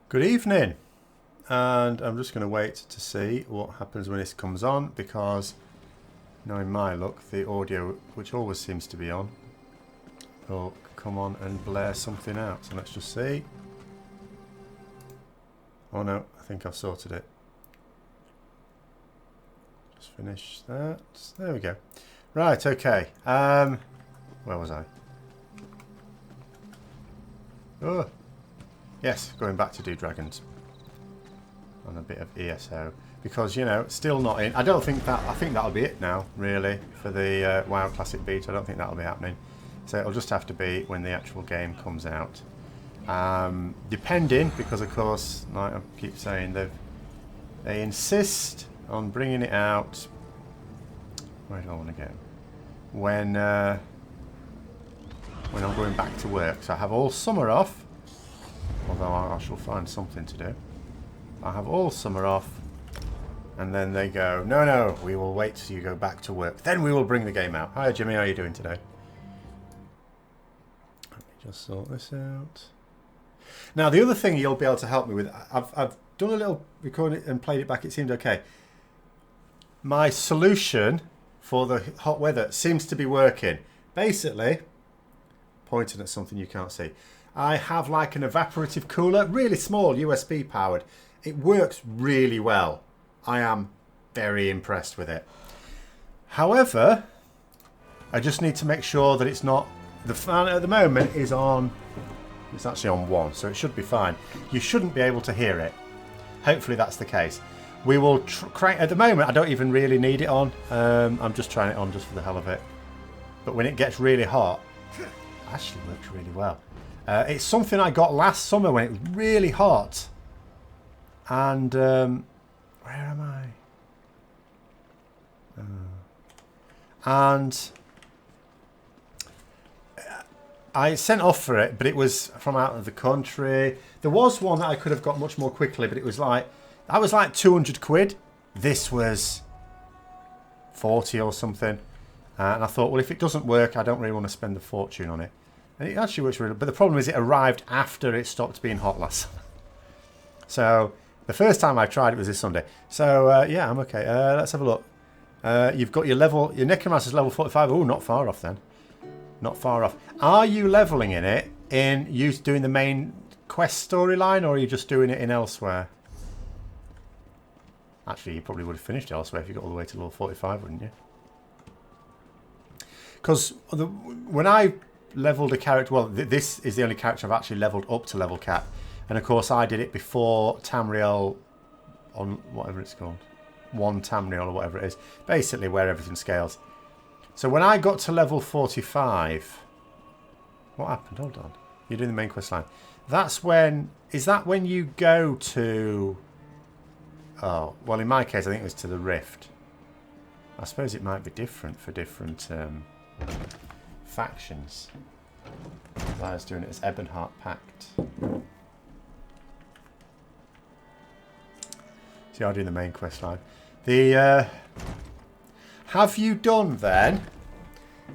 Good evening, and I'm just going to wait to see what happens when this comes on, because knowing my luck, the audio, which always seems to be on, will come on and blare something out. So let's just see. Oh no, I think I've sorted it. Just finish that. There we go. Right, okay. Where was I? Oh, yes, going back to do dragons on a bit of ESO, because you know, still not in. I don't think that. I think that'll be it now, really, for the WoW Classic beta. I don't think that'll be happening. So it'll just have to be when the actual game comes out. Depending, because of course, like I keep saying, they insist on bringing it out. Where do I want to go? When I'm going back to work. So I have all summer off, although I shall find something to do. I have all summer off, and then they go, no, we will wait till you go back to work. Then we will bring the game out. Hi Jimmy, how are you doing today? Let me just sort this out. Now the other thing you'll be able to help me with, I've done a little recording and played it back. It seemed okay. My solution for the hot weather seems to be working. Basically, pointing at something you can't see, I have like an evaporative cooler, really small, USB powered. It works really well. I am very impressed with it. However, I just need to make sure that it's not, the fan at the moment is on, it's actually on 1, so it should be fine. You shouldn't be able to hear it. Hopefully that's the case. We will crank, at the moment I don't even really need it on. I'm just trying it on just for the hell of it. But when it gets really hot, it actually works really well. It's something I got last summer when it was really hot. And where am I? And I sent off for it, but it was from out of the country. There was one that I could have got much more quickly, but it was like, that was like 200 quid. This was 40 or something. And I thought, well, if it doesn't work, I don't really want to spend a fortune on it. And it actually works really, but the problem is it arrived after it stopped being hot last summer. So the first time I tried it was this Sunday. So yeah, I'm okay. Let's have a look. You've got your Necromancer's level 45. Oh, not far off then. Not far off. Are you leveling in it in you doing the main quest storyline, or are you just doing it in Elsweyr? Actually, you probably would have finished Elsweyr if you got all the way to level 45, wouldn't you? Because when I leveled a character, well, this is the only character I've actually leveled up to level cap. And of course, I did it before Tamriel, on whatever it's called. 1 Tamriel or whatever it is. Basically, where everything scales. So when I got to level 45, what happened? Hold on. You're doing the main quest line. That's when, is that when you go to, oh, well in my case I think it was to the Rift. I suppose it might be different for different factions. I was doing it as Ebonheart Pact. See, I'm doing the main quest line. The have you done then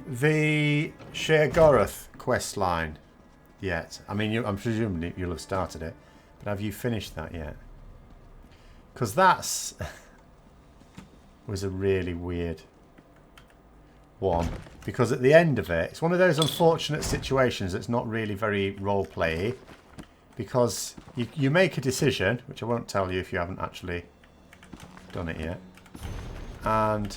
the Sheer-Goroth quest line yet? I mean, I'm presuming you'll have started it, but have you finished that yet? Because that's was a really weird one. Because at the end of it, it's one of those unfortunate situations that's not really very role-play-y. Because you make a decision, which I won't tell you if you haven't actually done it yet, and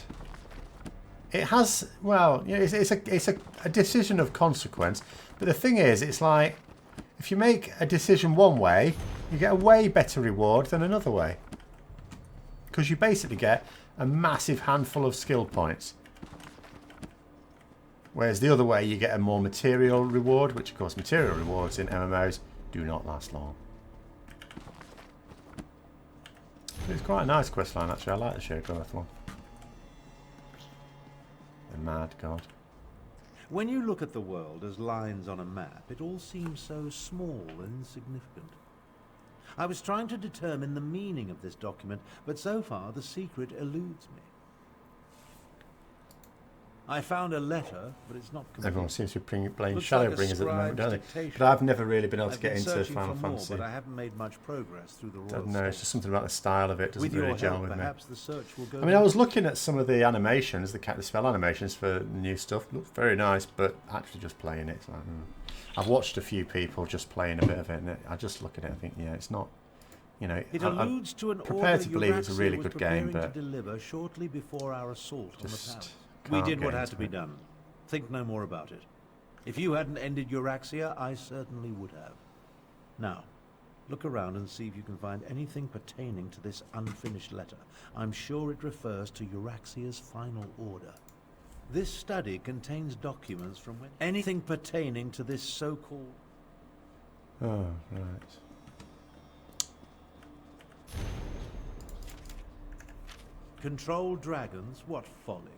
it has, well, you know, it's a decision of consequence. But the thing is, it's like if you make a decision one way, you get a way better reward than another way, because you basically get a massive handful of skill points. Whereas the other way, you get a more material reward, which of course material rewards in MMOs do not last long. It's quite a nice questline actually. I like the Sheer-Goroth one. The Mad God. When you look at the world as lines on a map, it all seems so small and insignificant. I was trying to determine the meaning of this document, but so far the secret eludes me. I found a letter, but it's not complete. Everyone seems to be playing Looks Shadowbringers like a at the moment, don't they? scribe's But I've never really been able to I've get been into searching Final for more, Fantasy. but I haven't made much progress through the I royal don't know, it's state. just something about the style of it doesn't With really your gel help, with me. perhaps the search will go. I mean, I was looking at some of the animations, the spell animations for the new stuff. Looks very nice, but actually just playing it's like, I've watched a few people just playing a bit of it, and I just look at it and think, yeah, it's not, you know, It alludes to an prepared order to believe it's a really Euraxia was good game, preparing but to deliver shortly before our assault on the just palace. We can't did get what had into to be it. done. Think no more about it. If you hadn't ended Euraxia, I certainly would have. Now, look around and see if you can find anything pertaining to this unfinished letter. I'm sure it refers to Euraxia's final order. This study contains documents from when anything pertaining to this so-called... Oh, right. Controlled dragons? What folly.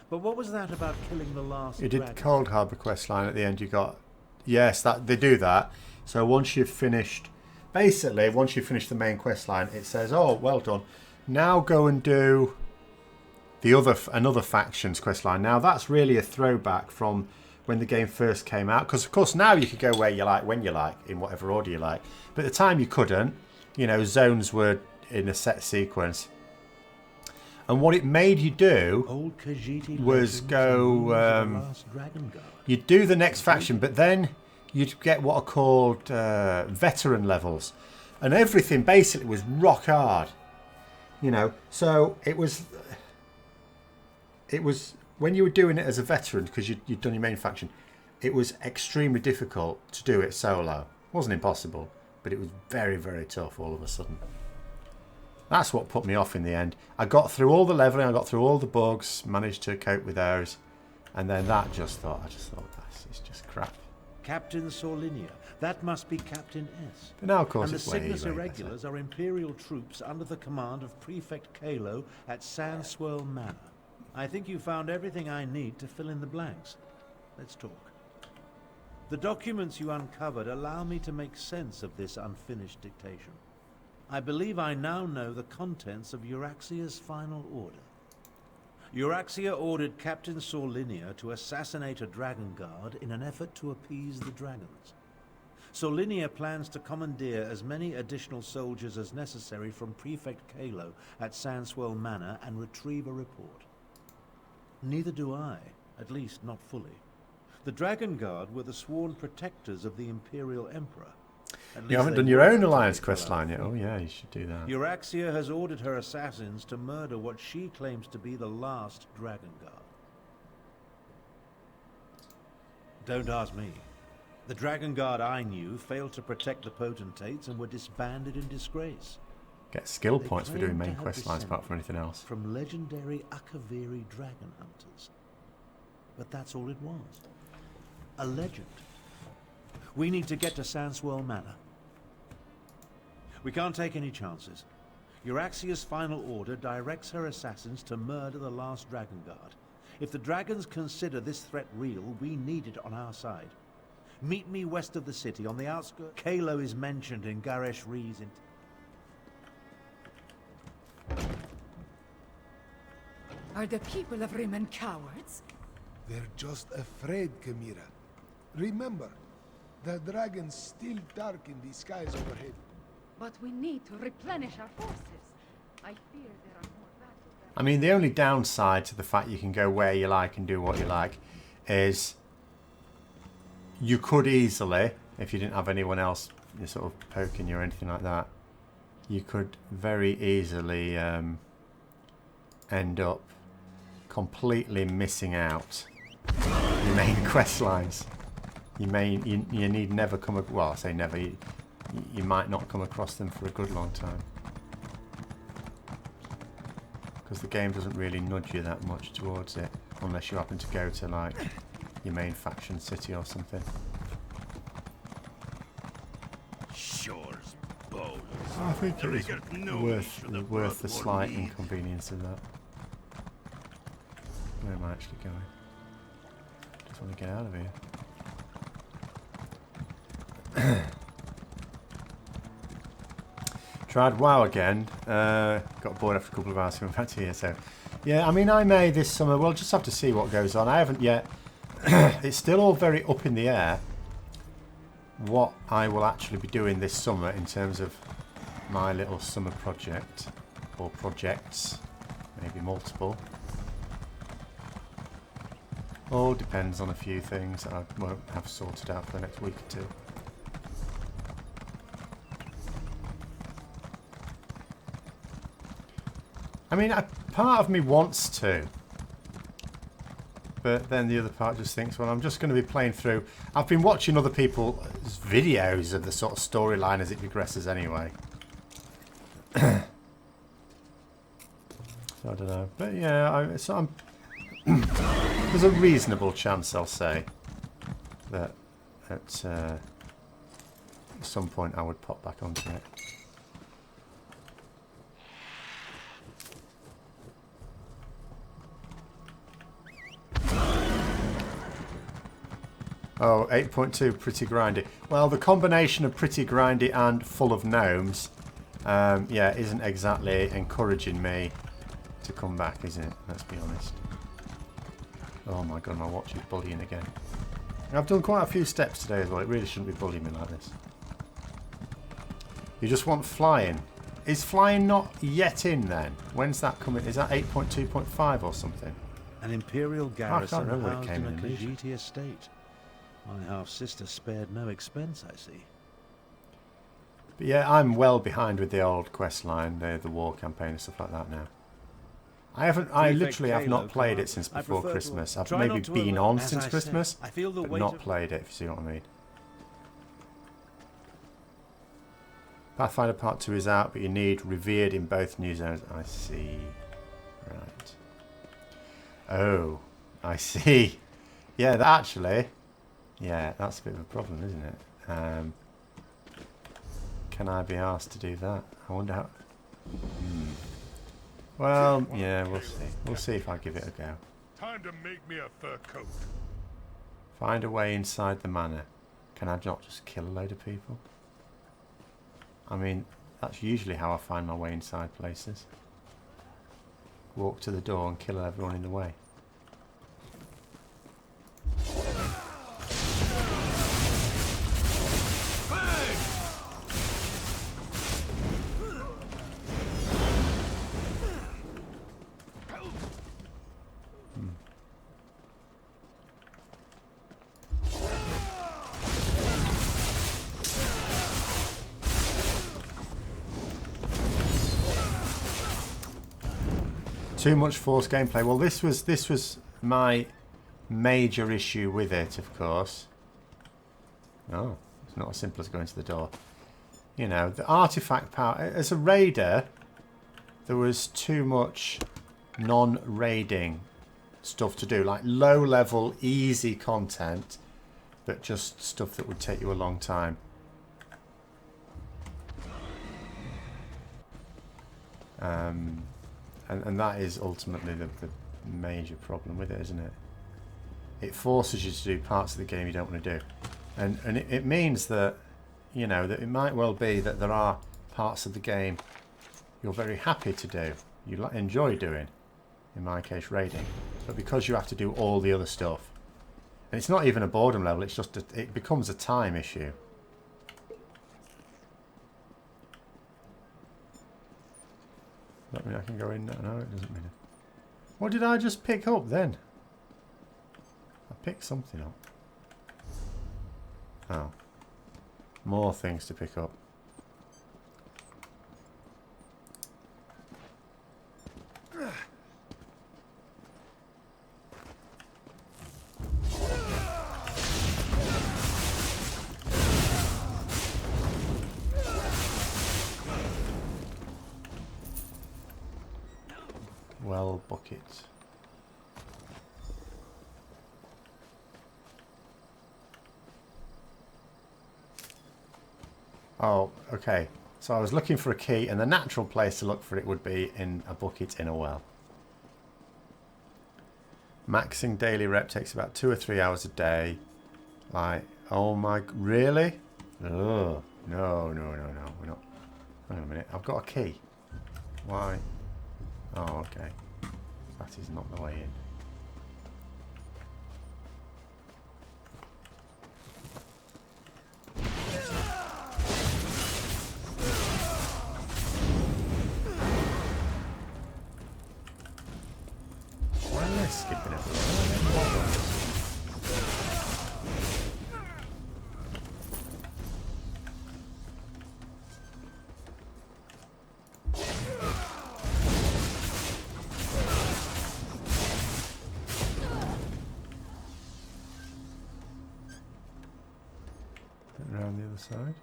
But what was that about killing the last You did dragon? Cold Harbour quest line at the end. You got, yes, that they do that. So once you've finished, basically, once you've finished the main quest line, it says, "Oh, well done. Now go and do the another faction's quest line." Now that's really a throwback from when the game first came out, because of course now you could go where you like, when you like, in whatever order you like. But at the time you couldn't. You know, zones were in a set sequence. And what it made you do was go, you'd do the next faction, but then you'd get what are called veteran levels. And everything basically was rock hard. You know, so it was when you were doing it as a veteran, because you'd done your main faction, it was extremely difficult to do it solo. It wasn't impossible, but it was very, very tough all of a sudden. That's what put me off in the end. I got through all the leveling, I got through all the bugs, managed to cope with those, and then I just thought, this is just crap. Captain Sorlinia. That must be Captain S. But now, of course, and the it's way Cygnus better. Irregulars are Imperial troops under the command of Prefect Kalo at Sandswirl Manor. I think you found everything I need to fill in the blanks. Let's talk. The documents you uncovered allow me to make sense of this unfinished dictation. I believe I now know the contents of Euraxia's final order. Euraxia ordered Captain Sorlinia to assassinate a dragon guard in an effort to appease the dragons. Sorlinia plans to commandeer as many additional soldiers as necessary from Prefect Kalo at Sandswirl Manor and retrieve a report. Neither do I, at least not fully. The Dragon Guard were the sworn protectors of the Imperial Emperor. You haven't done your own alliance quest line yet. Oh yeah, you should do that. Euraxia has ordered her assassins to murder what she claims to be the last Dragon Guard. Don't ask me. The Dragon Guard I knew failed to protect the potentates and were disbanded in disgrace. Get skill They points for claim doing to main have quest lines apart descended from anything else. From legendary Akaviri dragon hunters. But that's all it was. A legend. We need to get to Sandswirl Manor. We can't take any chances. Euraxia's final order directs her assassins to murder the last Dragon Guard. If the dragons consider this threat real, we need it on our side. Meet me west of the city, on the outskirts. Kalo is mentioned in Garesh Ree's... Are the people of Rimmon cowards? They're just afraid, Kamira. Remember, the dragon's still dark in the skies overhead. But we need to replenish our forces. I fear there are more battles. I mean, the only downside to the fact you can go where you like and do what you like is you could easily, if you didn't have anyone else sort of poking you or anything like that, you could very easily end up completely missing out your main quest lines. You need never come, well, I say never, you might not come across them for a good long time. Because the game doesn't really nudge you that much towards it, unless you happen to go to like your main faction city or something. Shores, bows. I think it was worth the slight inconvenience of that. Where am I actually going? Just want to get out of here. Tried WoW again. Got bored after a couple of hours coming back to here, so Yeah, I mean, I may this summer. We'll just have to see what goes on. I haven't yet. It's still all very up in the air what I will actually be doing this summer in terms of my little summer project. Or projects. Maybe multiple. All depends on a few things that I won't have sorted out for the next week or two. I mean, part of me wants to. But then the other part just thinks, well, I'm just going to be playing through. I've been watching other people's videos of the sort of storyline as it progresses anyway. So I don't know. But yeah, there's a reasonable chance, I'll say, that at some point I would pop back onto it. Oh, 8.2, pretty grindy. Well, the combination of pretty grindy and full of gnomes, yeah, isn't exactly encouraging me to come back, is it? Let's be honest. Oh my god, my watch is bullying again. I've done quite a few steps today as well. It really shouldn't be bullying me like this. You just want flying. Is flying not yet in then? When's that coming? Is that 8.2.5 or something? An imperial garrison remember when it housed came in a in. Thete estate. My half-sister spared no expense, I see. But yeah, I'm well behind with the old quest line, the war campaign and stuff like that now. I literally have not played it since before Christmas. I've maybe been on since Christmas, but not played it, if you see what I mean. Pathfinder Part 2 is out, but you need revered in both new zones. I see. Right. Oh, I see. Yeah, that actually... Yeah, that's a bit of a problem, isn't it? Can I be asked to do that? I wonder how... Well, yeah, we'll see. We'll see if I give it a go. Time to make me a fur coat. Find a way inside the manor. Can I not just kill a load of people? I mean, that's usually how I find my way inside places. Walk to the door and kill everyone in the way. Too much forced gameplay. Well, this was my major issue with it, of course. Oh, it's not as simple as going to the door. You know, the artifact power. As a raider, there was too much non-raiding stuff to do, like low-level, easy content, but just stuff that would take you a long time. And that is ultimately the major problem with it, isn't it? It forces you to do parts of the game you don't want to do. And it means that, you know, that it might well be that there are parts of the game you're very happy to do, you enjoy doing, in my case raiding, but because you have to do all the other stuff. And it's not even a boredom level, it's just, it becomes a time issue. That mean I can go in now? No, it doesn't mean it. What did I just pick up then? I picked something up. Oh. More things to pick up. Well, bucket. Oh, okay. So I was looking for a key, and the natural place to look for it would be in a bucket in a well. Maxing daily rep takes about 2 or 3 hours a day. Like, oh my, really? Oh, no, we're not. Hang on a minute, I've got a key. Why? Oh, okay. That is not the way in. Why am I skipping everywhere? Around the other side.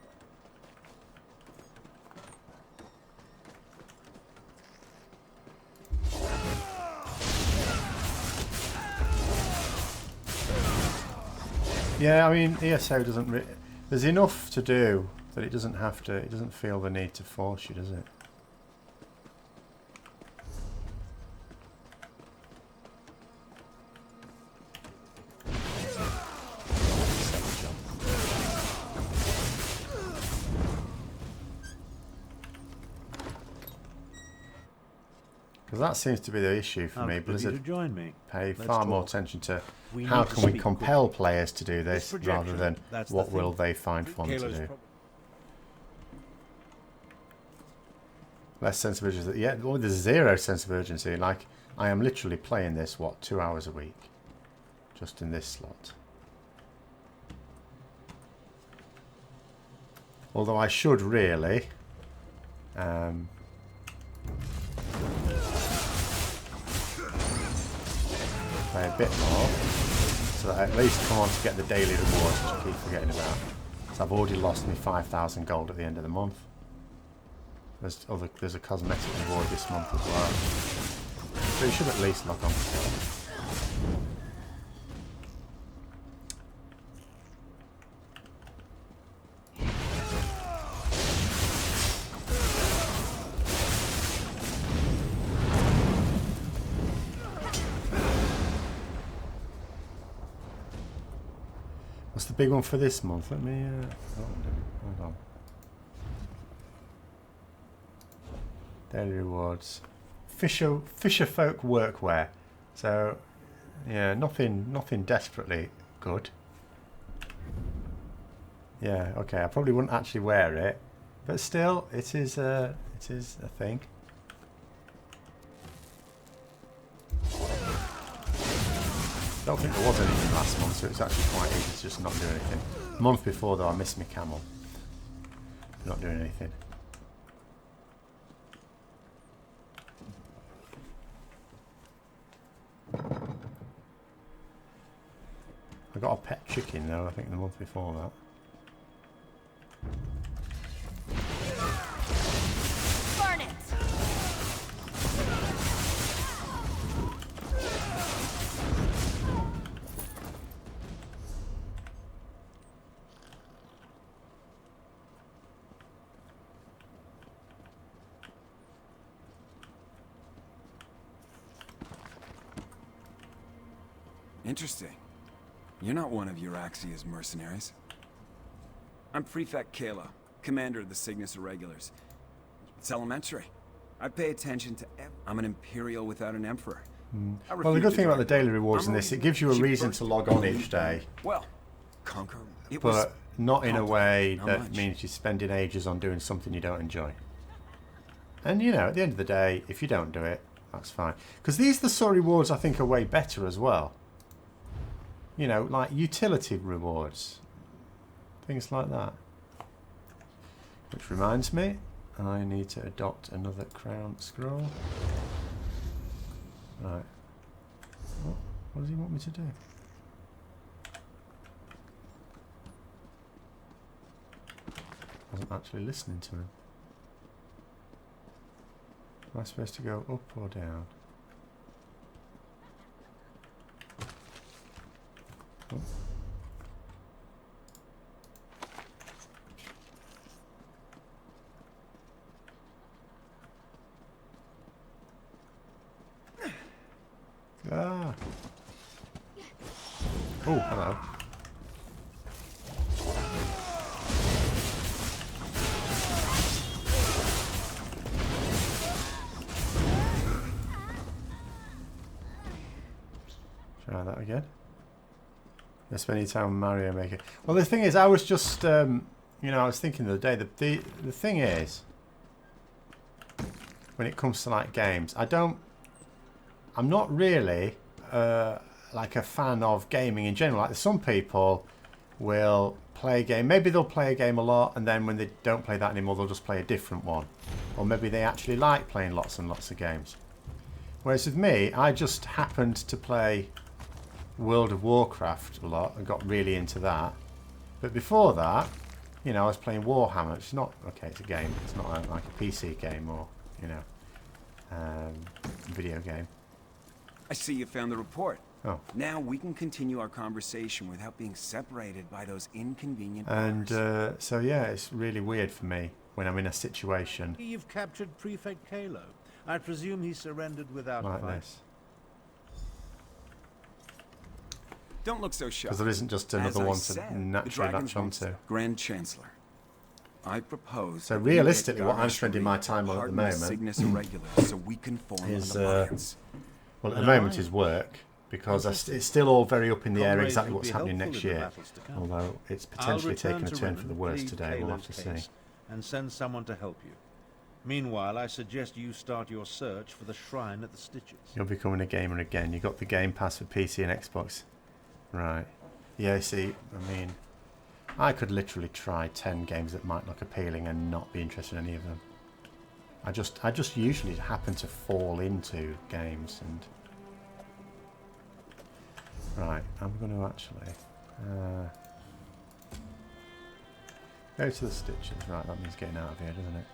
Yeah, I mean, ESO doesn't. There's enough to do that it doesn't have to. It doesn't feel the need to force you, does it? Because that seems to be the issue for me. Blizzard join me. pay Let's far more talk. attention to We how need to can we speak compel quickly. players to do This this rather than projection, that's the what will thing. they find fun to Kalo's do. prob- Less sense of urgency. Yeah, well, there's zero sense of urgency. Like, I am literally playing this, what, 2 hours a week? Just in this slot. Although I should really... play a bit more. So that I at least come on to get the daily rewards, which I keep forgetting about. So I've already lost me 5,000 gold at the end of the month. There's a cosmetic reward this month as well. So you should at least log on to it. What's the big one for this month? Let me hold on. Daily rewards. Fisher folk workwear. So yeah, nothing desperately good. Yeah, okay. I probably wouldn't actually wear it, but still, it is a thing. I don't think there was anything last month, so it's actually quite easy to just not do anything. The month before, though, I missed my camel. Not doing anything. I got a pet chicken, though, I think the month before that. Burn it! Interesting. You're not one of Euraxia's mercenaries. I'm Prefect Kalo, commander of the Cygnus Irregulars. It's elementary. I pay attention to I'm an Imperial without an Emperor. Well, the good thing about the daily rewards in this, it gives you a reason to log on each day, Well, conquer. It was but not in a way How that much? means you're spending ages on doing something you don't enjoy. And, you know, at the end of the day, if you don't do it, that's fine. Because these the sort of rewards I think are way better as well. You know, like utility rewards. Things like that. Which reminds me, I need to adopt another crown scroll. Right. What does he want me to do? Wasn't actually listening to him. Am I supposed to go up or down? Oh. Ah. Oh, hello. Try that again. Let's spend your time with Mario Maker. Well, the thing is, I was just, you know, I was thinking the other day, the thing is, when it comes to like games, I'm not really like a fan of gaming in general. Like some people will play a game, maybe they'll play a game a lot, and then when they don't play that anymore, they'll just play a different one. Or maybe they actually like playing lots and lots of games. Whereas with me, I just happened to play World of Warcraft a lot and got really into that. But before that, you know, I was playing Warhammer. It's not, okay, it's a game. It's not like a PC game or, you know, video game. I see you found the report. Oh. Now we can continue our conversation without being separated by those inconvenient And bars. so, yeah, it's really weird for me when I'm in a situation You've captured Prefect Kalo. I presume he surrendered without like fight. this. Don't look so shy. Because there isn't just As another I one said, to the naturally Dragon's latch onto. Grand Chancellor. I propose. So that we realistically, make what I'm Garden spending my time on at the pardon the moment Cygnus Irregulars so we can form is, an alliance. well, at the moment is work, because it's still all very up in the air Comrades exactly would what's be happening helpful next in the year. battles to come. Although it's I'll potentially return taken a to turn for the Rimmon, worse plead today. We'll have Kalo's to see. case, and send someone to help you. Meanwhile, I suggest you start your search for the shrine at the Stitches. You're becoming a gamer again. You got the Game Pass for PC and Xbox. Right. Yeah, see, I mean, I could literally try 10 games that might look appealing and not be interested in any of them. I just usually happen to fall into games and... Right, I'm going to actually... go to the Stitches. Right, that means getting out of here, doesn't it?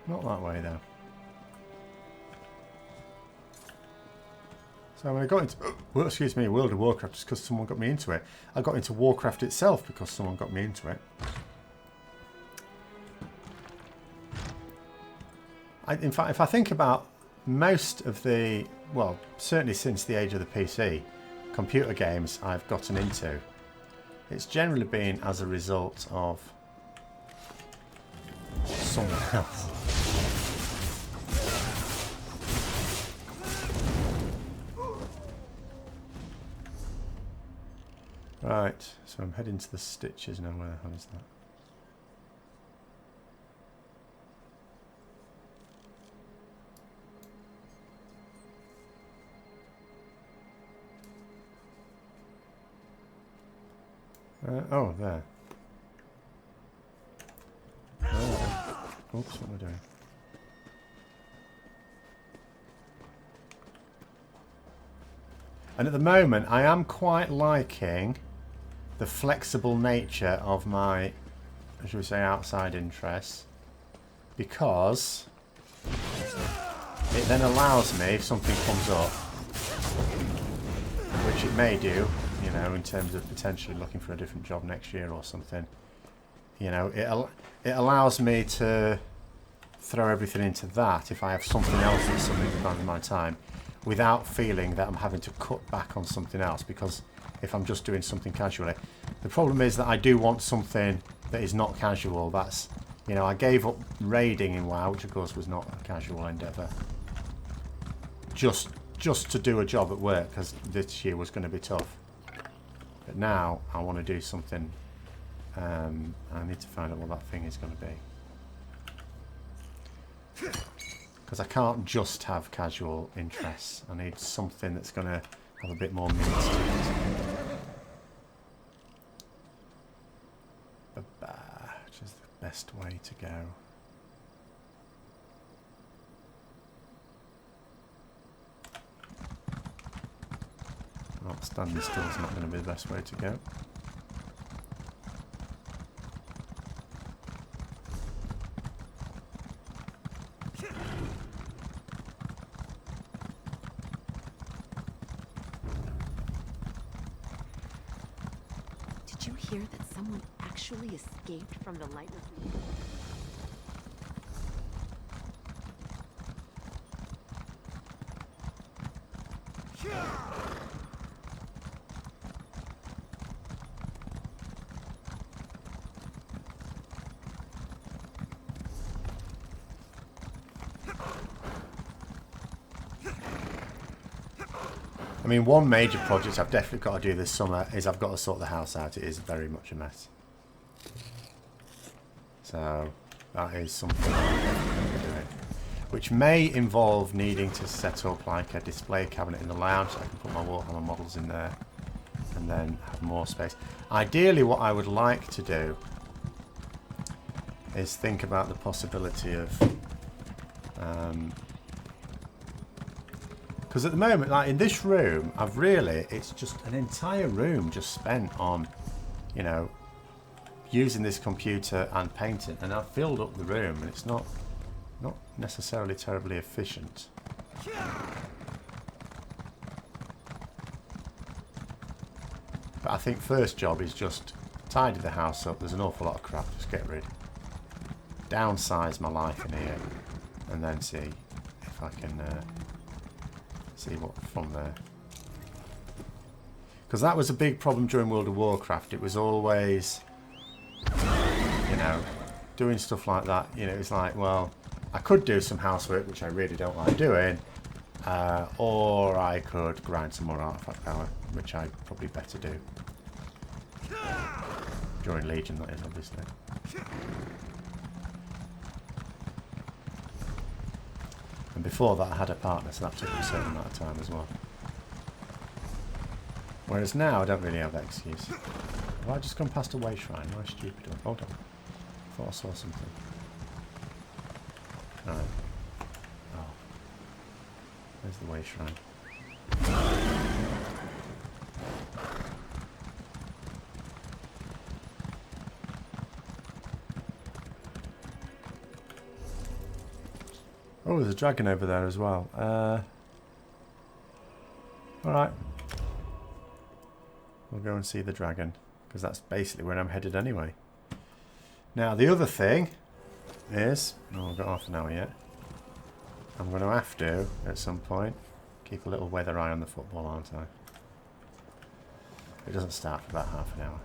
Not that way, though. So when I got into, well, excuse me, World of Warcraft, just because someone got me into it. I got into Warcraft itself because someone got me into it. In fact, if I think about most of the, well, certainly since the age of the PC, computer games I've gotten into, it's generally been as a result of someone else. Right, so I'm heading to the Stitches now. Where the hell is that? Oh, there. Oh, oops, what am I doing? And at the moment, I am quite liking the flexible nature of my, shall we say, outside interests, because it then allows me, if something comes up, which it may do, you know, in terms of potentially looking for a different job next year or something, you know, it allows me to throw everything into that if I have something else that's something demanding my time, without feeling that I'm having to cut back on something else, because if I'm just doing something casually. The problem is that I do want something that is not casual. That's, you know, I gave up raiding in WoW, which of course was not a casual endeavour, just to do a job at work, because this year was going to be tough. But now I want to do something. I need to find out what that thing is going to be. Because I can't just have casual interests. I need something that's going to have a bit more meat to it. Which is the best way to go. Well, standing still is not going to be the best way to go. Did you hear that someone actually escaped from the Lightless? I mean, one major project I've definitely got to do this summer is I've got to sort the house out. It is very much a mess. So that is something I'm definitely going to be doing. Which may involve needing to set up like a display cabinet in the lounge so I can put my Warhammer models in there and then have more space. Ideally, what I would like to do is think about the possibility of... because at the moment, like in this room, it's just an entire room just spent on, you know, using this computer and painting, and I've filled up the room, and it's not necessarily terribly efficient. But I think first job is just tidy the house up. There's an awful lot of crap, just get rid. Downsize my life in here, and then see if I can... see what from there, because that was a big problem during World of Warcraft. It was always, you know, doing stuff like that. You know, it's like, well, I could do some housework, which I really don't like doing, or I could grind some more artifact power, which I'd probably better do during Legion. That is, obviously. And before that I had a partner, so that took a certain amount of time as well. Whereas now I don't really have that excuse. Have I just gone past a way shrine? Am I stupid? Hold on. I thought I saw something. Alright. Oh. There's the way shrine. Oh, there's a dragon over there as well. Alright. We'll go and see the dragon, because that's basically where I'm headed anyway. Now, the other thing is... oh, I've got half an hour yet. I'm going to have to, at some point, keep a little weather eye on the football, aren't I? It doesn't start for about half an hour.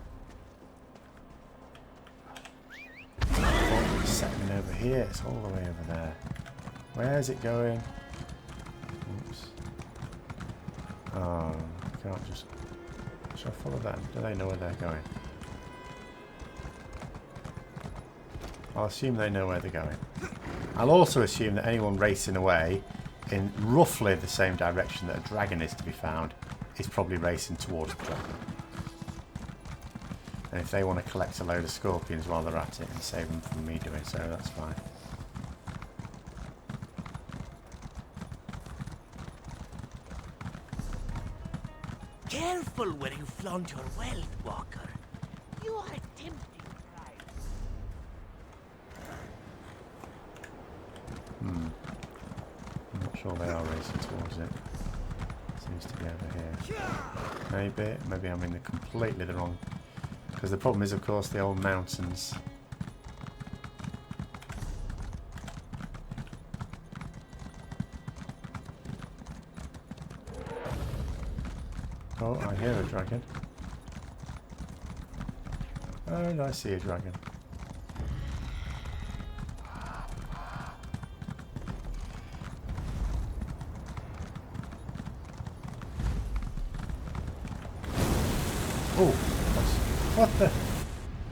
Oh, it's settling over here. It's all the way over there. Where's it going? Oops. Oh, I can't just... should I follow them? Do they know where they're going? I'll assume they know where they're going. I'll also assume that anyone racing away in roughly the same direction that a dragon is to be found is probably racing towards the dragon. And if they want to collect a load of scorpions while they're at it and save them from me doing so, that's fine. Careful where you flaunt your wealth, Walker. You are a tempting prize. I'm not sure they are racing towards it. Seems to be over here. Maybe I'm in completely the wrong... because the problem is, of course, the old mountains. Oh, I hear a dragon. Oh, I see a dragon. Oh, what the?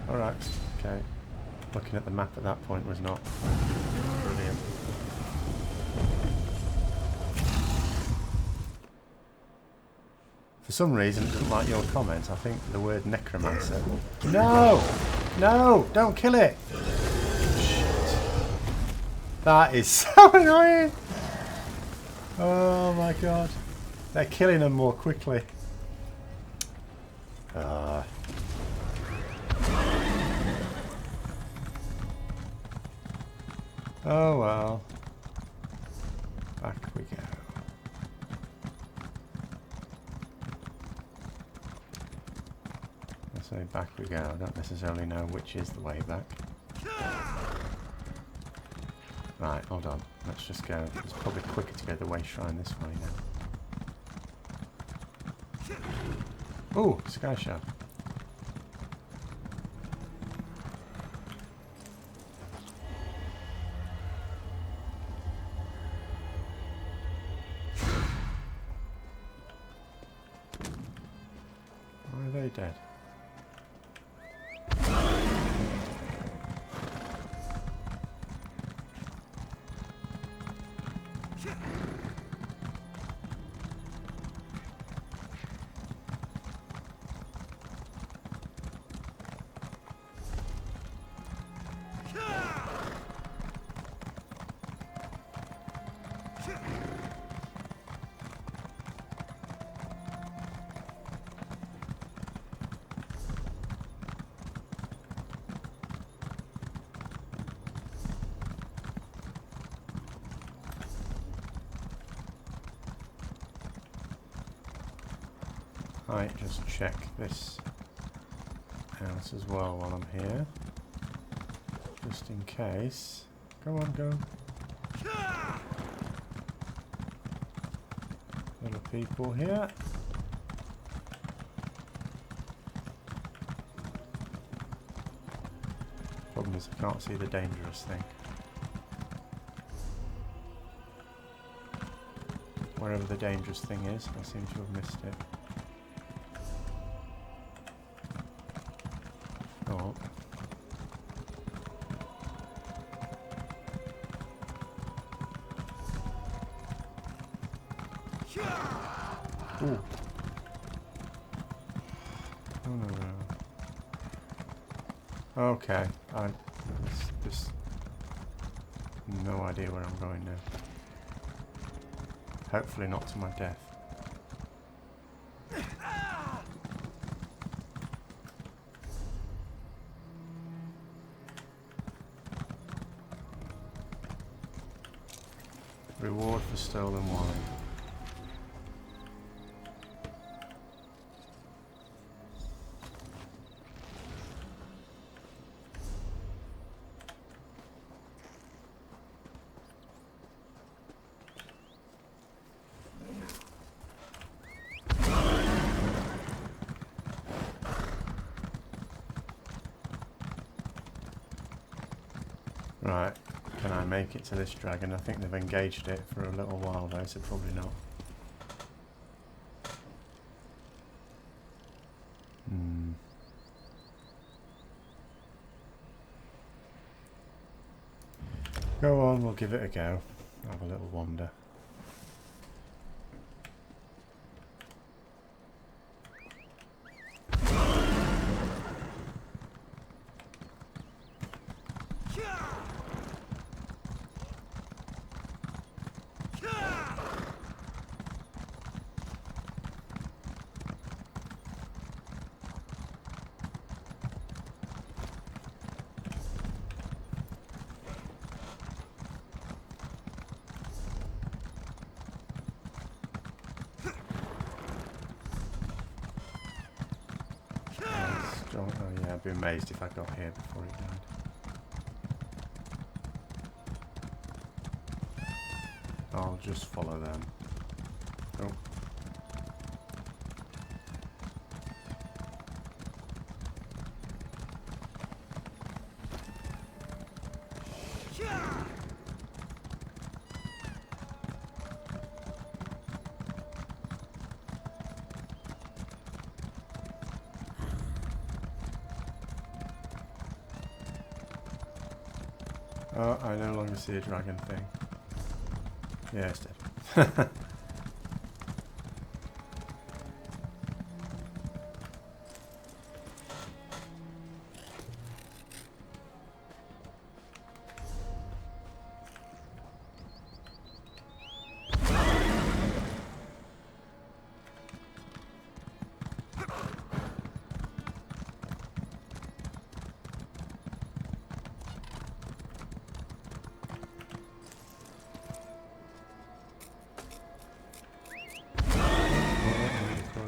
Alright, okay. Looking at the map at that point was not brilliant. For some reason, it doesn't like your comment. I think the word necromancer. No! No! Don't kill it! Shit. That is so annoying! Oh my god. They're killing them more quickly. Oh well. Back we go. I say back we go. I don't necessarily know which is the way back. Right, hold on. Let's just go. It's probably quicker to go the way shrine this way now. Ooh, sky shard. dead. Right, just check this out as well while I'm here. Just in case. Go on, go. Little people here. Problem is I can't see the dangerous thing. Wherever the dangerous thing is, I seem to have missed it. Oh. Ooh. Oh, no, no. Okay, just no idea where I'm going now. Hopefully not to my death. Reward for stolen wine. Right, can I make it to this dragon? I think they've engaged it for a little while though, so probably not. Go on, we'll give it a go. Have a little wander. Oh yeah, I'd be amazed if I got here before it died. I'll just follow them. Oh. Oh, I no longer see a dragon thing. Yeah, it's dead.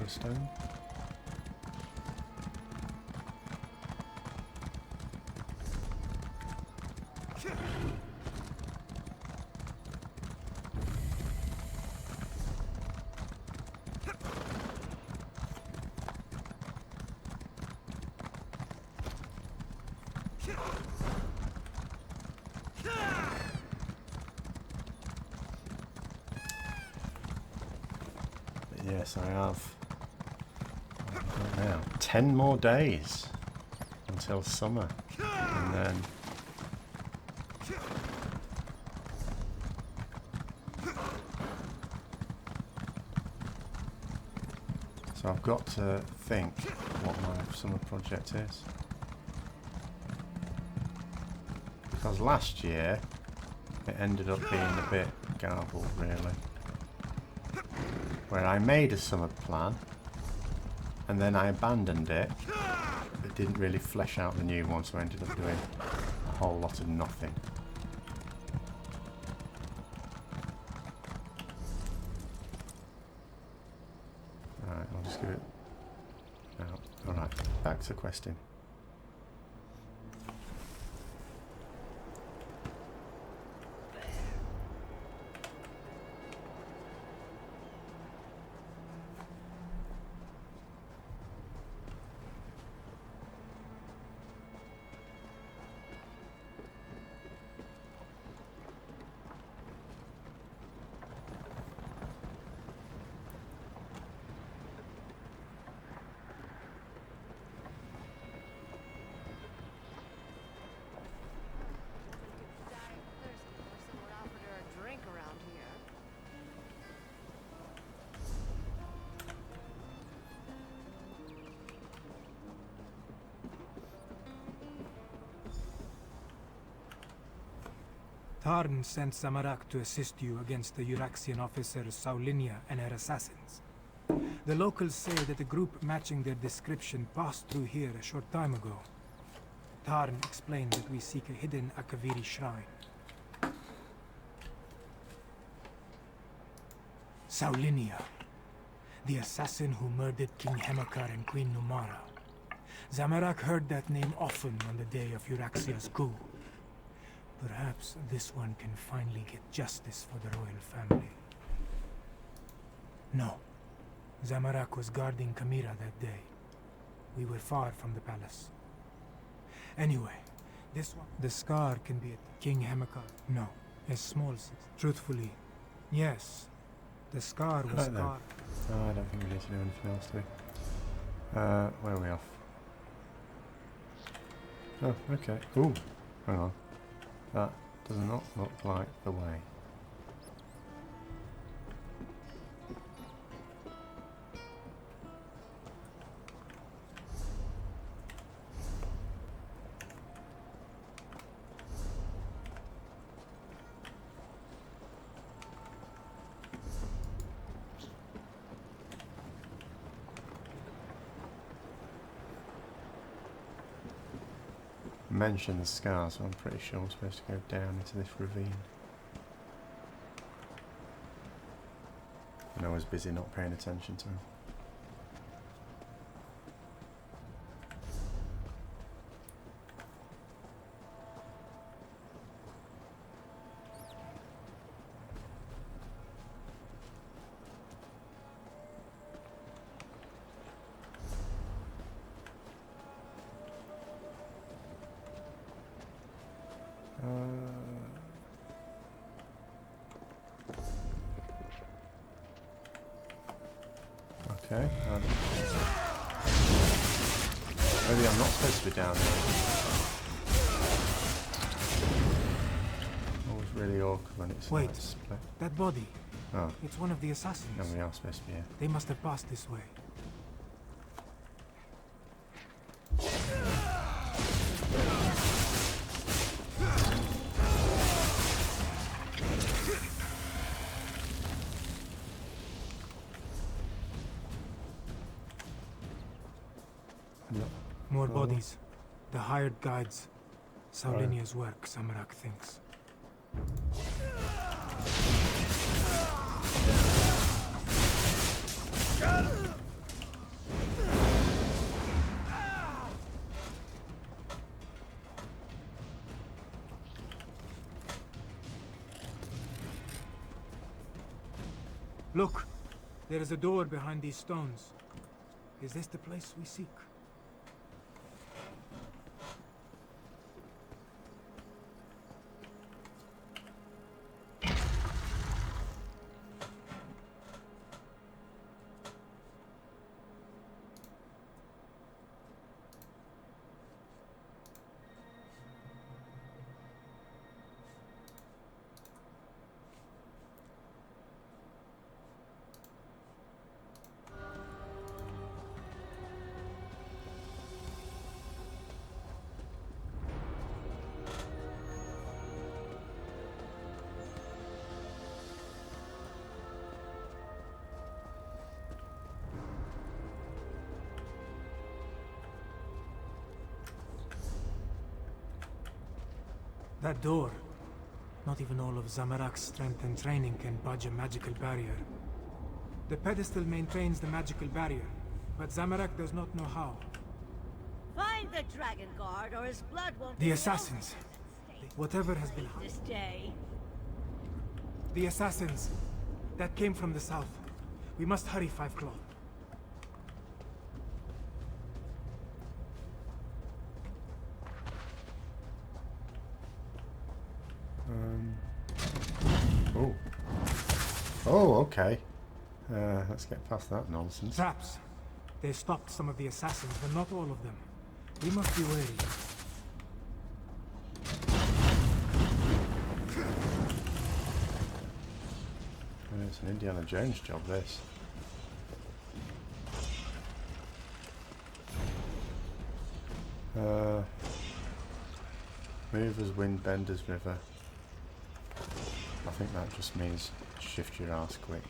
Stone. Yes, I have. Now, 10 more days until summer. And then... So I've got to think what my summer project is. Because last year it ended up being a bit garbled, really. Where I made a summer plan and then I abandoned it. It didn't really flesh out the new one, so I ended up doing a whole lot of nothing. Alright, I'll just give it out. Alright, back to questing. Tarn sent Samarak to assist you against the Uraxian officers Saulinia and her assassins. The locals say that a group matching their description passed through here a short time ago. Tarn explained that we seek a hidden Akaviri shrine. Saulinia, the assassin who murdered King Hemakar and Queen Numara. Samarak heard that name often on the day of Uraxia's coup. Perhaps this one can finally get justice for the royal family. No. Samarak was guarding Kamira that day. We were far from the palace. Anyway, this one... The scar can be at King Hemakar. No, a small sister. Truthfully, yes. The scar was scarred. Oh, I don't think we need to do anything else, do we? Where are we off? Oh, okay. Ooh, hang on. That does not look like the way. Mention the scar, so I'm pretty sure I'm supposed to go down into this ravine. And I was busy not paying attention to him. Okay. Maybe I'm not supposed to be down there. Always really awkward when it's Wait, like split. that body. Oh, It's one of the assassins. no, we are supposed to be here. They must have passed this way. More bodies. The hired guides. Saulinia's work, Samarak thinks. Look! There is a door behind these stones. Is this the place we seek? That door. Not even all of Zamorak's strength and training can budge a magical barrier. The pedestal maintains the magical barrier, but Zamorak does not know how. Find the Dragon Guard, or his blood won't The be assassins. Whatever has been... this day. The assassins. That came from the south. We must hurry, Five Claw. Oh. Oh, okay. Let's get past that nonsense. Traps. They stopped some of the assassins, but not all of them. We must be wary. It's an Indiana Jones job, this. Movers, wind, benders, river. I think that just means shift your ass quick.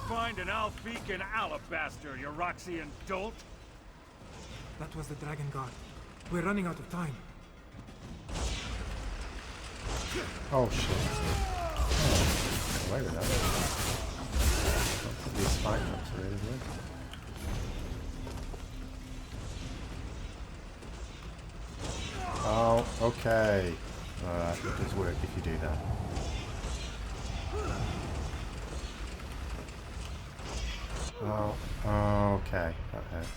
Find an Alfican alabaster, you Roxian dolt! That was the Dragon Guard. We're running out of time. Oh shit. Oh, get away with that. Don't put these spike traps are really good. Oh, okay. Alright, it does work if you do that. Oh, okay. That hurt.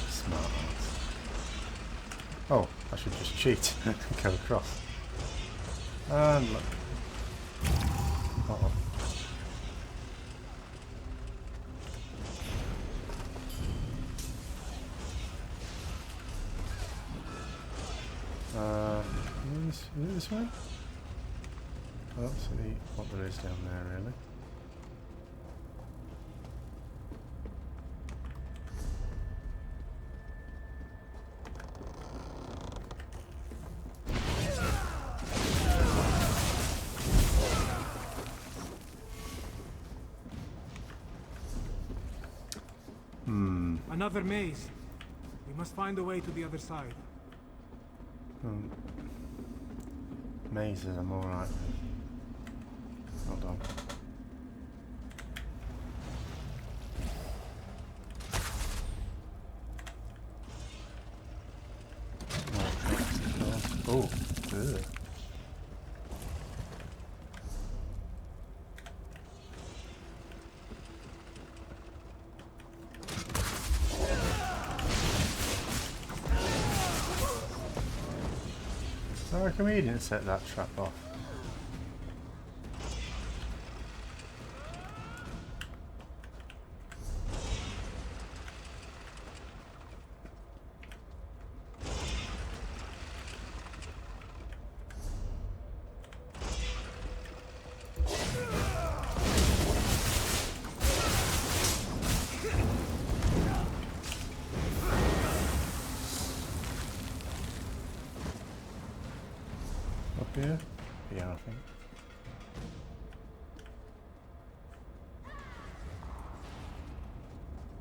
Smart ass. Oh, I should just cheat and go across. And look. Uh-oh. Is it this way? Well, let's see what there is down there, really. Another maze. We must find a way to the other side. Mazes, I'm alright with. Hold on. Oh, ugh. How come he didn't set that trap off? Here? Yeah, I think.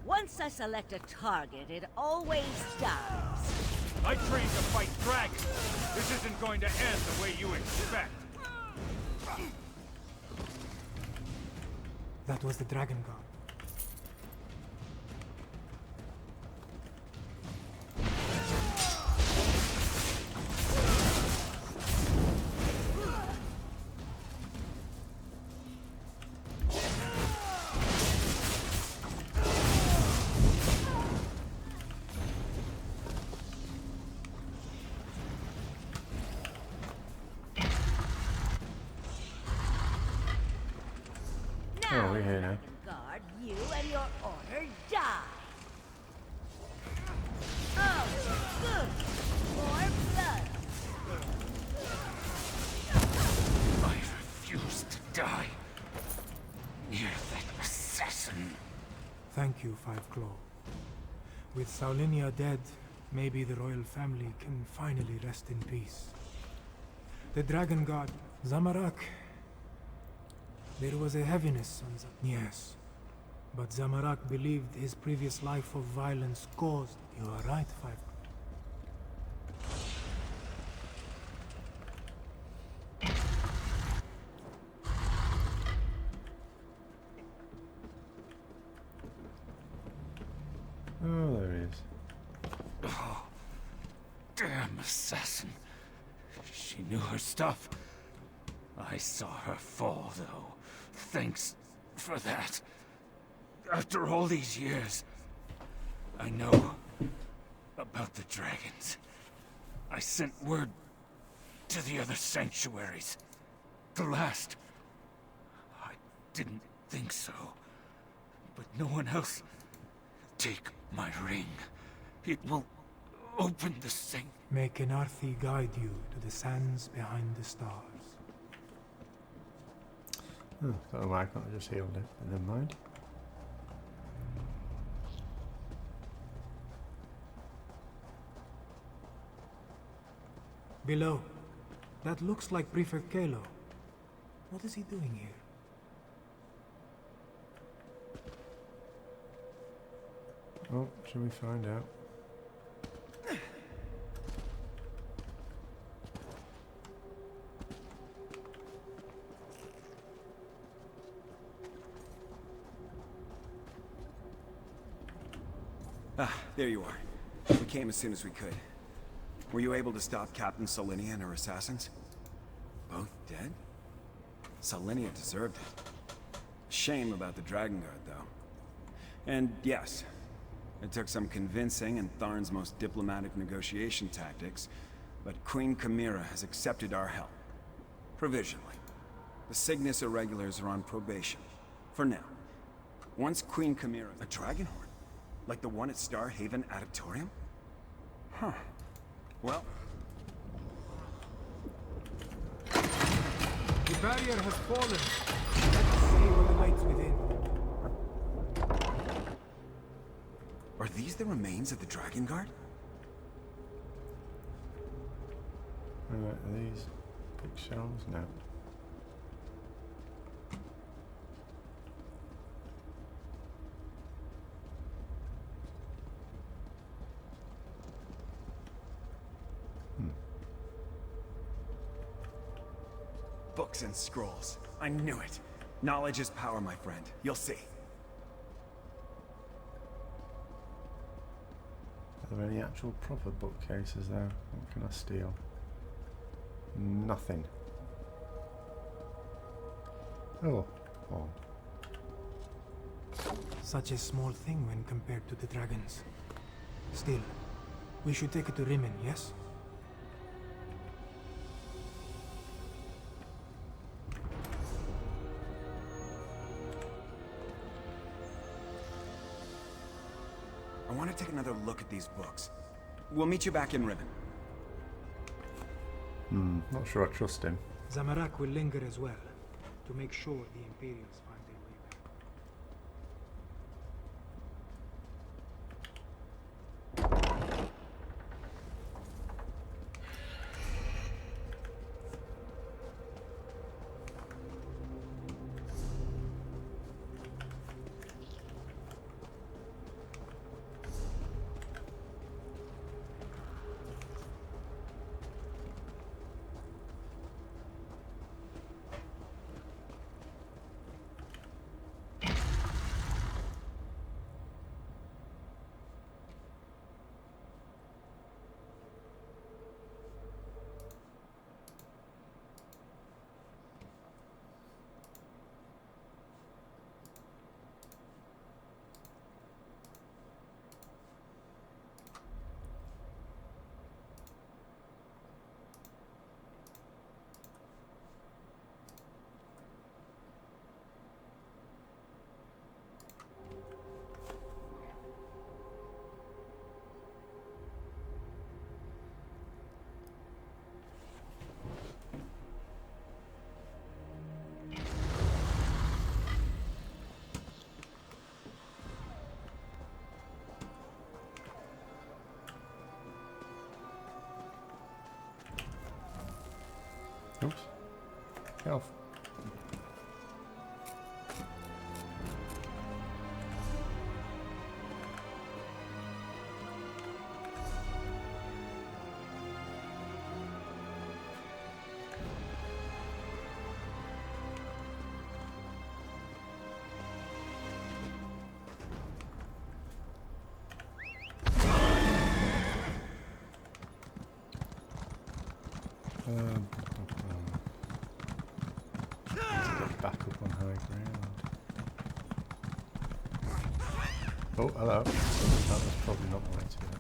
Once I select a target, it always dies. I trained to fight dragons. This isn't going to end the way you expect. That was the Dragon God. Oh, we're here now. Guard, you and your order die. Oh, good. More blood. I refuse to die near that assassin. Thank you, Five Claw. With Saulinia dead, maybe the royal family can finally rest in peace. The Dragon God, Zamarak. There was a heaviness on yes. But Zamarak believed his previous life of violence caused... You are right, Five. Oh, there he is. Oh, damn assassin. She knew her stuff. I saw her fall, though. Thanks for that. After all these years, I know about the dragons. I sent word to the other sanctuaries. The last. I didn't think so. But no one else. Take my ring. It will open the thing. May Kenarthi guide you to the sands behind the stars. Oh, don't know why I can't just healed it, but never mind. Below. That looks like Prefect Kalo. What is he doing here? Oh, shall we find out? Ah, there you are. We came as soon as we could. Were you able to stop Captain Solinia and her assassins? Both dead? Solinia deserved it. Shame about the Dragon Guard, though. And yes, it took some convincing and Tharn's most diplomatic negotiation tactics, but Queen Chimera has accepted our help. Provisionally. The Cygnus Irregulars are on probation. For now. Once Queen Chimera... A dragon horn? Like the one at Star Haven Adeptorium? Huh. Well... The barrier has fallen. Let's see what awaits within. Are these the remains of the Dragon Guard? Are these bookshelves? No. Books and scrolls. I knew it. Knowledge is power, my friend. You'll see. Are there any actual proper bookcases there? What can I steal? Nothing. Oh. Oh. Such a small thing when compared to the dragons. Still, we should take it to Rimmon, yes? I want to take another look at these books. We'll meet you back in Rimmon. Not sure I trust him. Zamarak will linger as well, to make sure the Imperials find their way back. Oops. Health. Back up on high ground. Oh, hello. That was probably not the way to do it.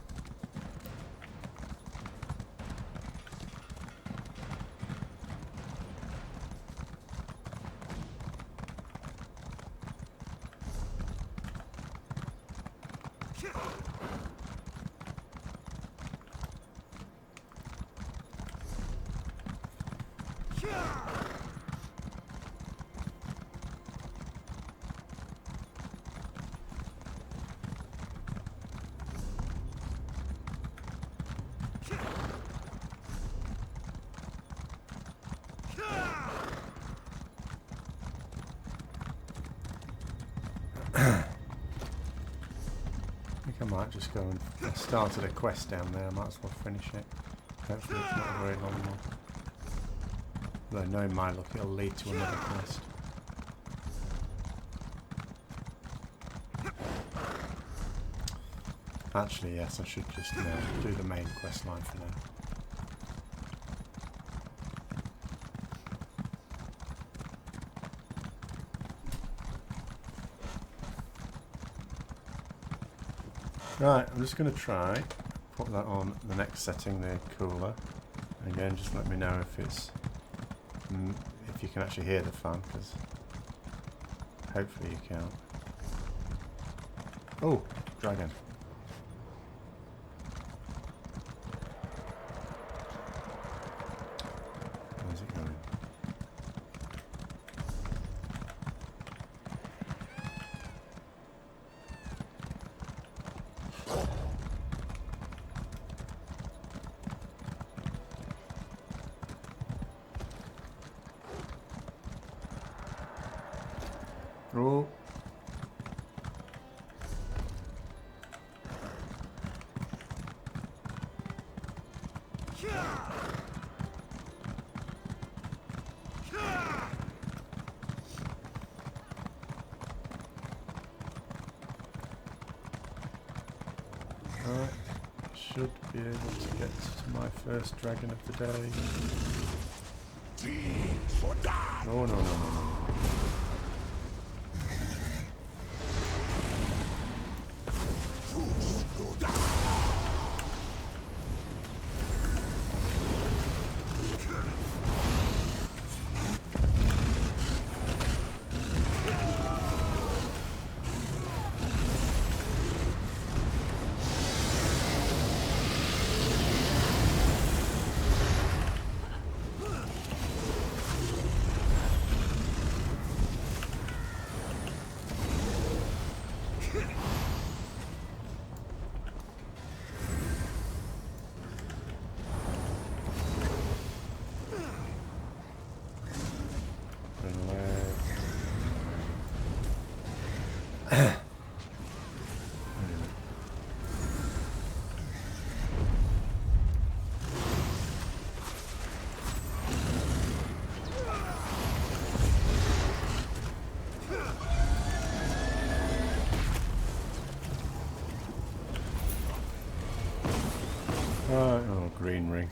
I think I might just go and I started a quest down there. I might as well finish it. Hopefully it's not a very long one. Though knowing my luck, it'll lead to another quest. Actually, yes, I should just do the main quest line for now. Right, I'm just going to try put that on the next setting, the cooler. And again, just let me know if it's if you can actually hear the fan, because hopefully you can. Oh, dragon. Where's it going? Oh. Alright, should be able to get to my first dragon of the day. No, no, no, no, no. Oh, green ring.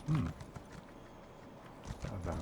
What about?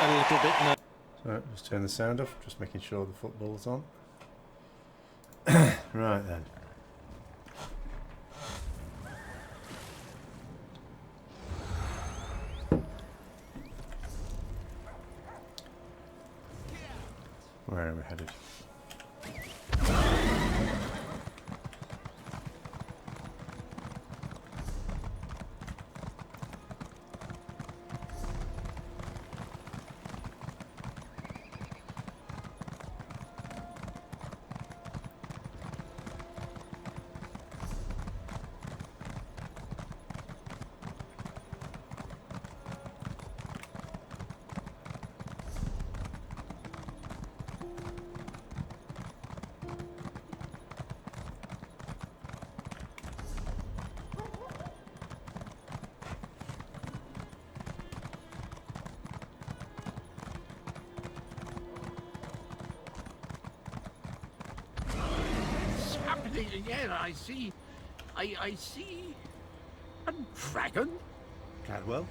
A little bit. So just turn the sound off, just making sure the football's on. Right then. Where are we headed? Again, I see a dragon. Cadwell?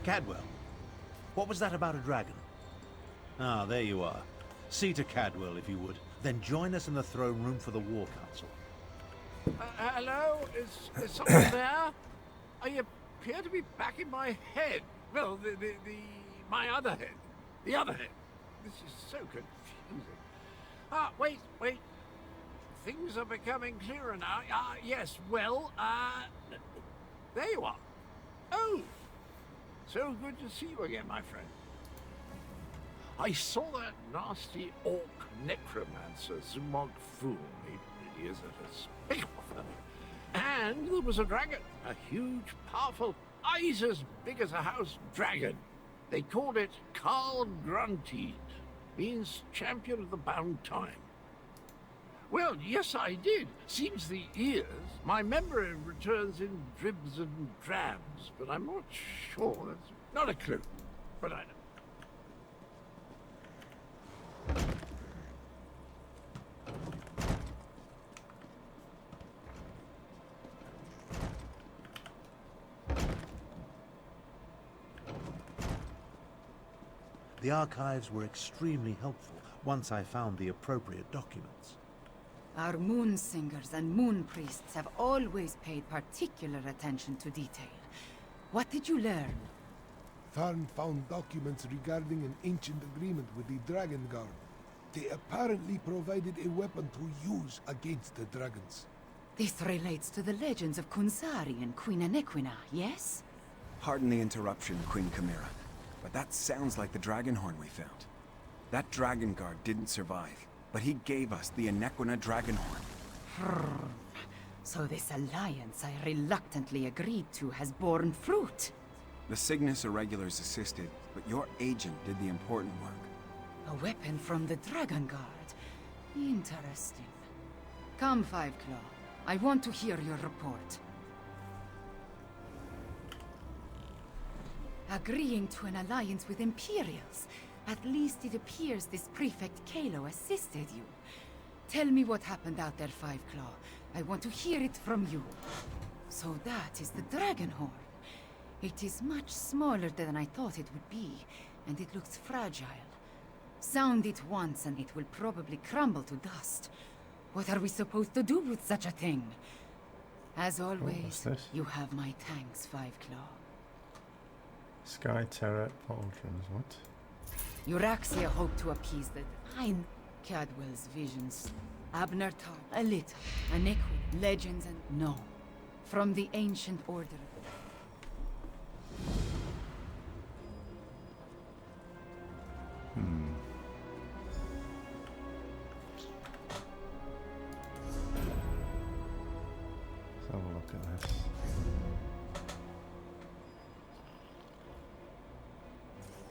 Cadwell? What was that about a dragon? Ah, there you are. See to Cadwell, if you would. Then join us in the throne room for the War Council. Hello? Is someone there? I appear to be back in my head. Well, my other head. The other head. This is so confusing. Ah, wait. Things are becoming clearer now. Yes, well, there you are. Oh, so good to see you again, my friend. I saw that nasty orc necromancer, Zumog Fu. He is a despicable fellow. And there was a dragon, a huge, powerful, eyes as big as a house dragon. They called it Carl Grunteed, means champion of the bound time. Well, yes, I did. Seems the ears. My memory returns in dribs and drabs, but I'm not sure. That's not a clue, but I know. The archives were extremely helpful once I found the appropriate documents. Our moon singers and moon priests have always paid particular attention to detail. What did you learn? Tharn found documents regarding an ancient agreement with the Dragon Guard. They apparently provided a weapon to use against the dragons. This relates to the legends of Kunsari and Queen Anequina, yes? Pardon the interruption, Queen Chimera, but that sounds like the dragon horn we found. That dragon guard didn't survive, but he gave us the Anequina dragon horn. So this alliance I reluctantly agreed to has borne fruit. The Cygnus Irregulars assisted, but your agent did the important work. A weapon from the Dragon Guard. Interesting. Come, Five Claw. I want to hear your report. Agreeing to an alliance with Imperials. At least it appears this Prefect Kalo assisted you. Tell me what happened out there, Five Claw. I want to hear it from you. So that is the Dragon Horn. It is much smaller than I thought it would be, and it looks fragile. Sound it once and it will probably crumble to dust. What are we supposed to do with such a thing? As always, you have my thanks, Five Claw. Sky Terror Pauldrons, what? Euraxia hoped to appease the divine Cadwell's visions. Abner Tar, a little, an equid, legends and no. From the ancient order. Let's have a look at this.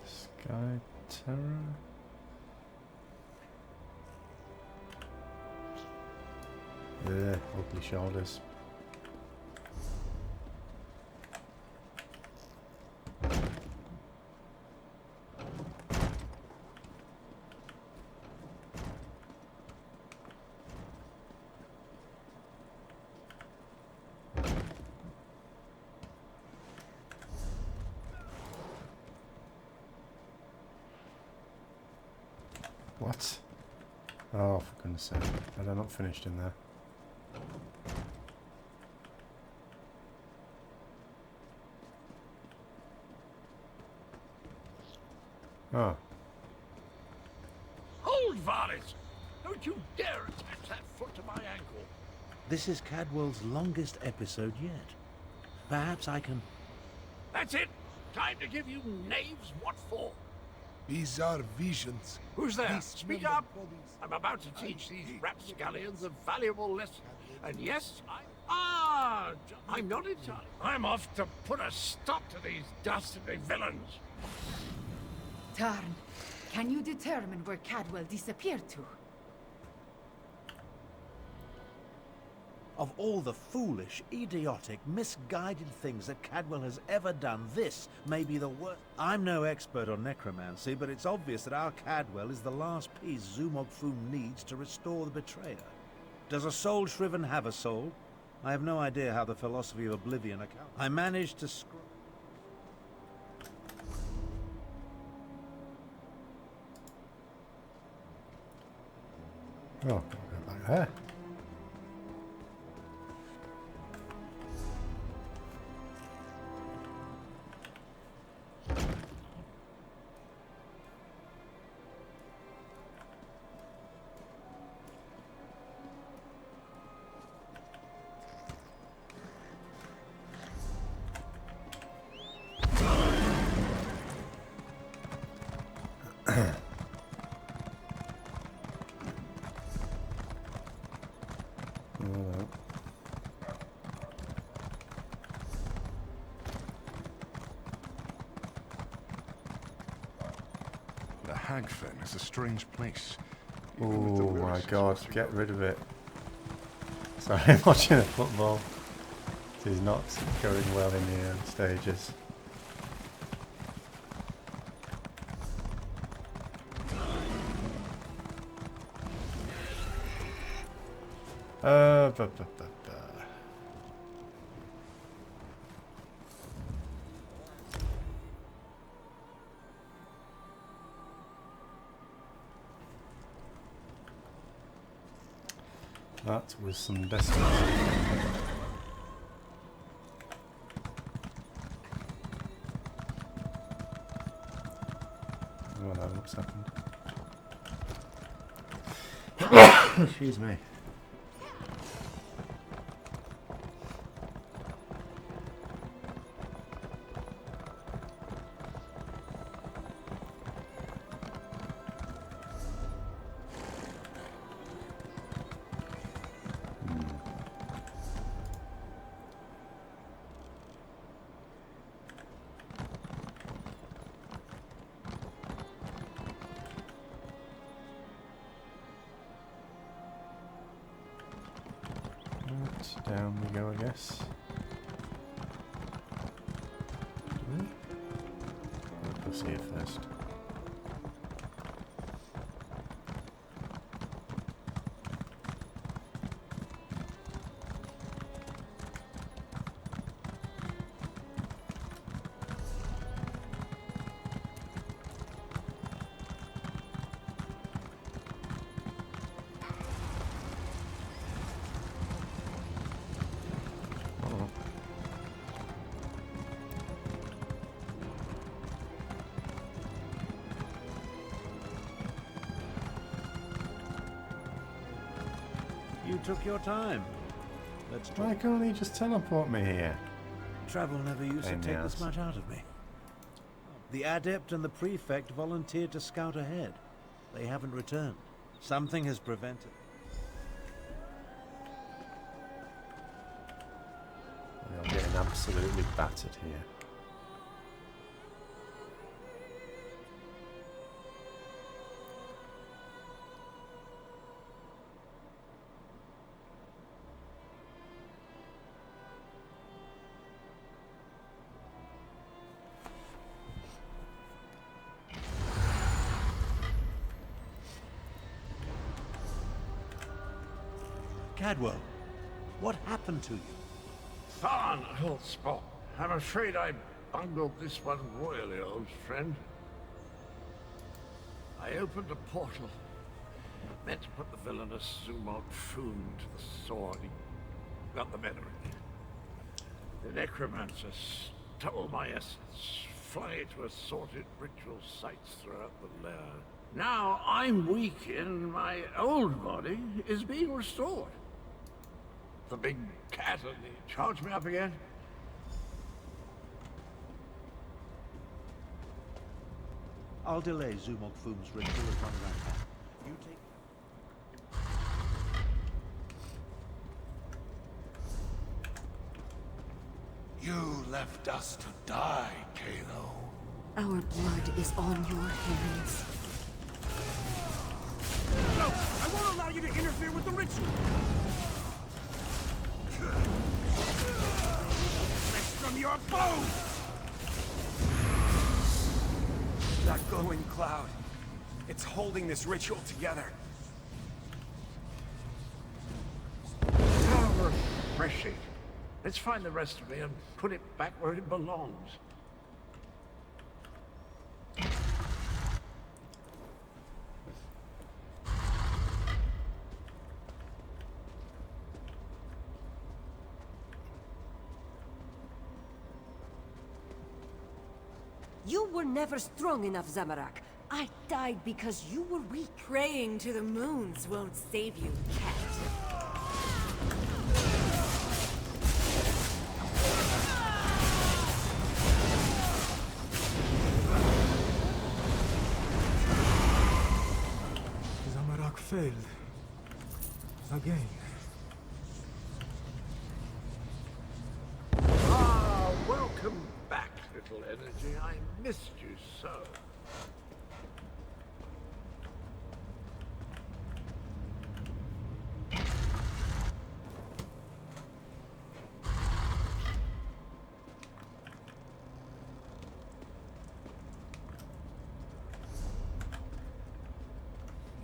Sky Terror. Ugly shoulders. What? Oh, for goodness sake. Had I not finished in there? Oh. Hold, varlets! Don't you dare attach that foot to my ankle! This is Cadwell's longest episode yet. Perhaps I can... That's it! Time to give you knaves what for! Bizarre visions. Who's there? Dismembered Speak up! bodies. I'm about to teach these rapscallions a valuable lesson. And yes, I'm not in charge. I'm off to put a stop to these dastardly villains. Tarn, can you determine where Cadwell disappeared to? Of all the foolish, idiotic, misguided things that Cadwell has ever done, this may be the worst. I'm no expert on necromancy, but it's obvious that our Cadwell is the last piece Zumog-Fu needs to restore the betrayer. Does a soul shriven have a soul? I have no idea how the philosophy of oblivion accounts. I managed to Oh, I'll go back there. The Hagfen is a strange place. Oh my god, get rid of it. Sorry, I'm watching the football. It is not going well in the stages. That was some desperate. Oh no, what's happened? Excuse me. Down we go, I guess. We'll see it first. Oh. You took your time. Let's Why talk. can't he just teleport me here? Travel never used to Pain in the take this ass. much out of me. The adept and the prefect volunteered to scout ahead. They haven't returned. Something has prevented. I'm getting absolutely battered here. Cadwell, what happened to you? Tharn, old spot. I'm afraid I bungled this one royally, old friend. I opened a portal, meant to put the villainous Zumog Foom to the sword. He got the better of me. The necromancer stole my essence, flung it to assorted ritual sites throughout the lair. Now I'm weak and my old body is being restored. The big cat and he charged me up again. I'll delay Zumog Foom's ritual as long as I can. You take... You left us to die, Kalo. Our blood is on your hands. No! I won't allow you to interfere with the ritual! Flesh from your bones! That glowing cloud. It's holding this ritual together. How refreshing. Let's find the rest of me and put it back where it belongs. You were never strong enough, Zamorak. I died because you were weak. Praying to the moons won't save you, cat. Zamorak failed. Again. Ah, welcome back, little energy. I missed you so.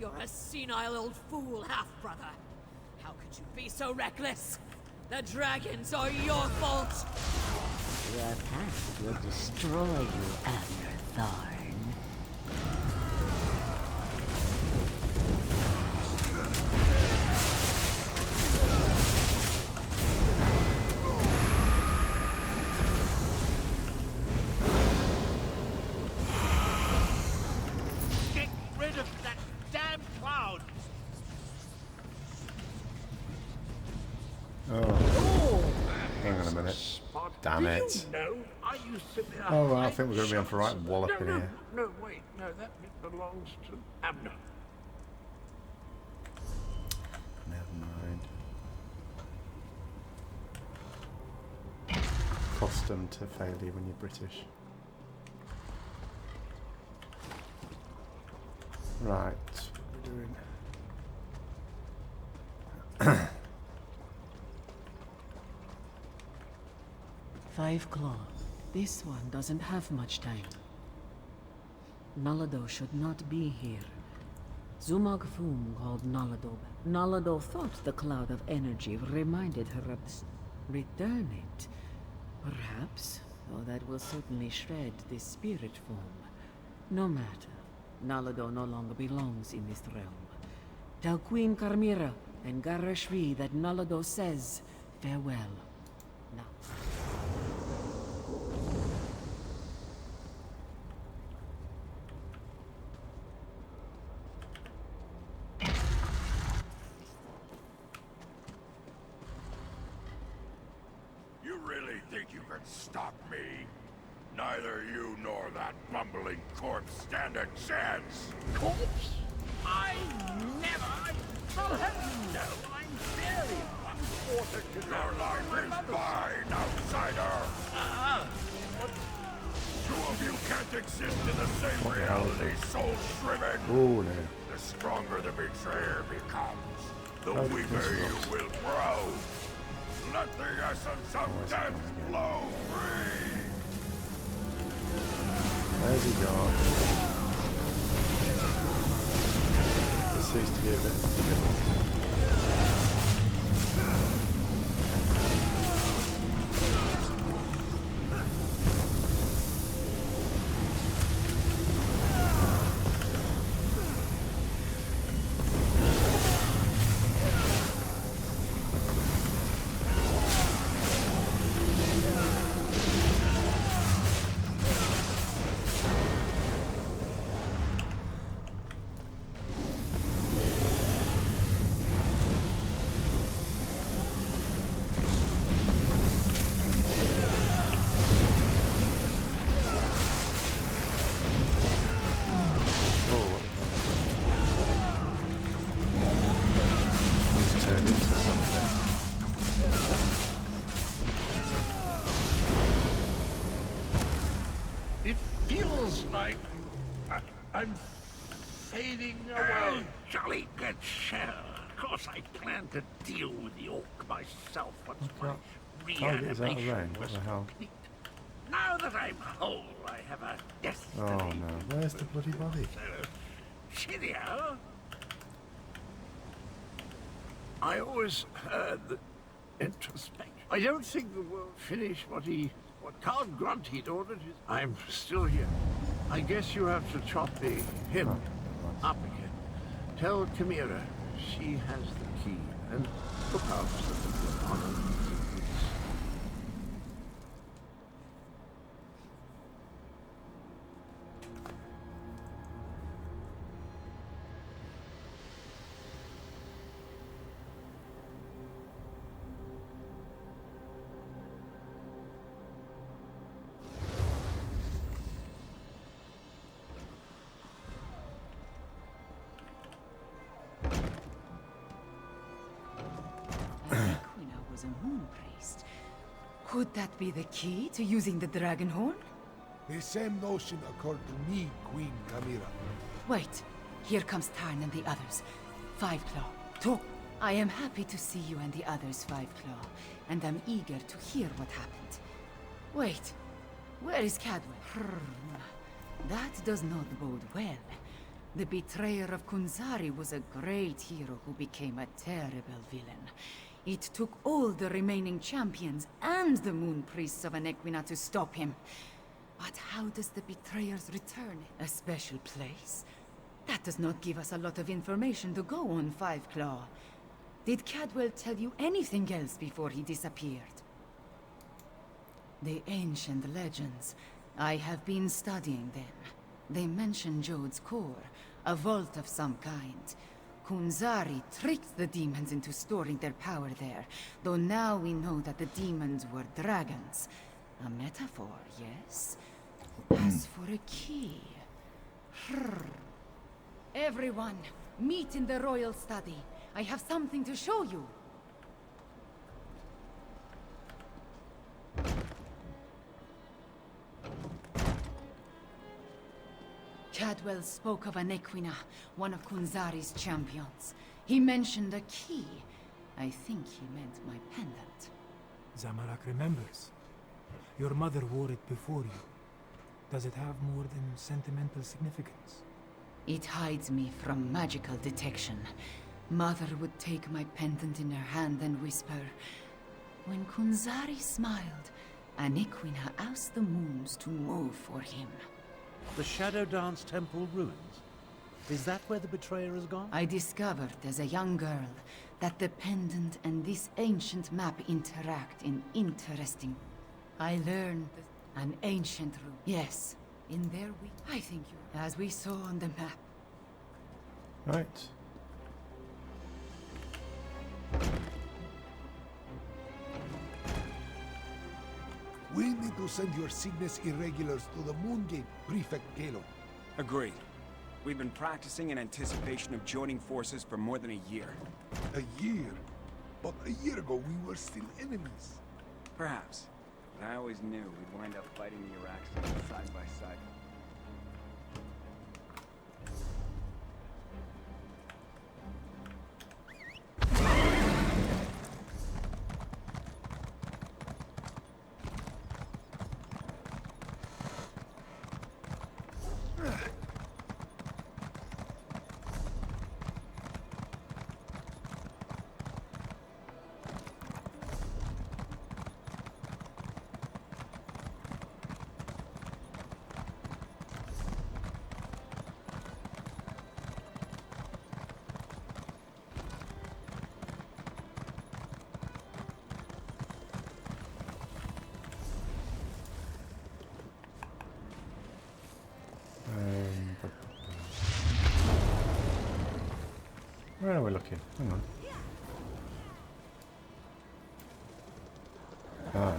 You're a senile old fool, half-brother. How could you be so reckless? The dragons are your fault! Your past will destroy you, Abner Tharn. Get rid of that damn cloud! Oh. Hang on a minute. Damn it. No, I used to be a Oh, well, I think we're going to be on for a right wallop in here. No, wait, no, that bit belongs to Abner. Never mind. Custom to failure when you're British. Right, what are we doing? 5 Claw. This one doesn't have much time. Nalado should not be here. Zumog Foom called Nalado. Nalado thought the cloud of energy reminded her of return it. Perhaps, though that will certainly shred this spirit form. No matter. Nalado no longer belongs in this realm. Tell Queen Carmira and Garashri that Nalado says farewell. Now really think you can stop me? Neither you nor that bumbling corpse stand a chance! Corpse? I never! I'll have you know, I'm barely 1/4 to Your life is mine, outsider! Two of you can't exist in the same reality, soul-shriven! Oh, no. The stronger the betrayer becomes, the weaker you will grow. Let the essence of death flow free! Where's he gone? This seems to be a bit... It feels like I'm fading away. Oh, Jolly good shell. Of course, I plan to deal with the orc myself once my Target is out of reanimation range. What was the hell? complete. Now that I'm whole, I have a destiny. Oh no, where's the bloody body? Cheerio. I always heard that introspection. I don't think the world finished what Count Grunt he'd ordered. I'm still here. I guess you have to chop him up again. Tell Chimera she has the key and look out so that the honor secrets. Was a moon priest. Could that be the key to using the dragon horn? The same notion occurred to me, Queen Chimera. Wait, here comes Tarn and the others. Five Claw, talk. I am happy to see you and the others, Five Claw, and I'm eager to hear what happened. Wait, where is Cadwell? That does not bode well. The betrayer of Kunzari was a great hero who became a terrible villain. It took all the remaining champions and the moon priests of Anequina to stop him. But how does the betrayer's return? A special place? That does not give us a lot of information to go on, Five Claw. Did Cadwell tell you anything else before he disappeared? The ancient legends. I have been studying them. They mention Jode's core, a vault of some kind. Kunzari tricked the demons into storing their power there, though now we know that the demons were dragons. A metaphor, yes? As for a key... Everyone, meet in the royal study. I have something to show you. Cadwell spoke of Anequina, one of Kunzari's champions. He mentioned a key. I think he meant my pendant. Zamorak remembers. Your mother wore it before you. Does it have more than sentimental significance? It hides me from magical detection. Mother would take my pendant in her hand and whisper, "When Kunzari smiled, Anequina asked the moons to move for him." The Shadow Dance Temple ruins? Is that where the betrayer has gone? I discovered as a young girl that the pendant and this ancient map interact in interesting... I learned an ancient room. Yes, in there I think you... as we saw on the map. Right. We need to send your Cygnus irregulars to the Moon Gate, Prefect Kalo. Agreed. We've been practicing in anticipation of joining forces for more than a year. A year? But a year ago we were still enemies. Perhaps. But I always knew we'd wind up fighting the Iraxians side by side. Where are we looking? Hang on. Ah.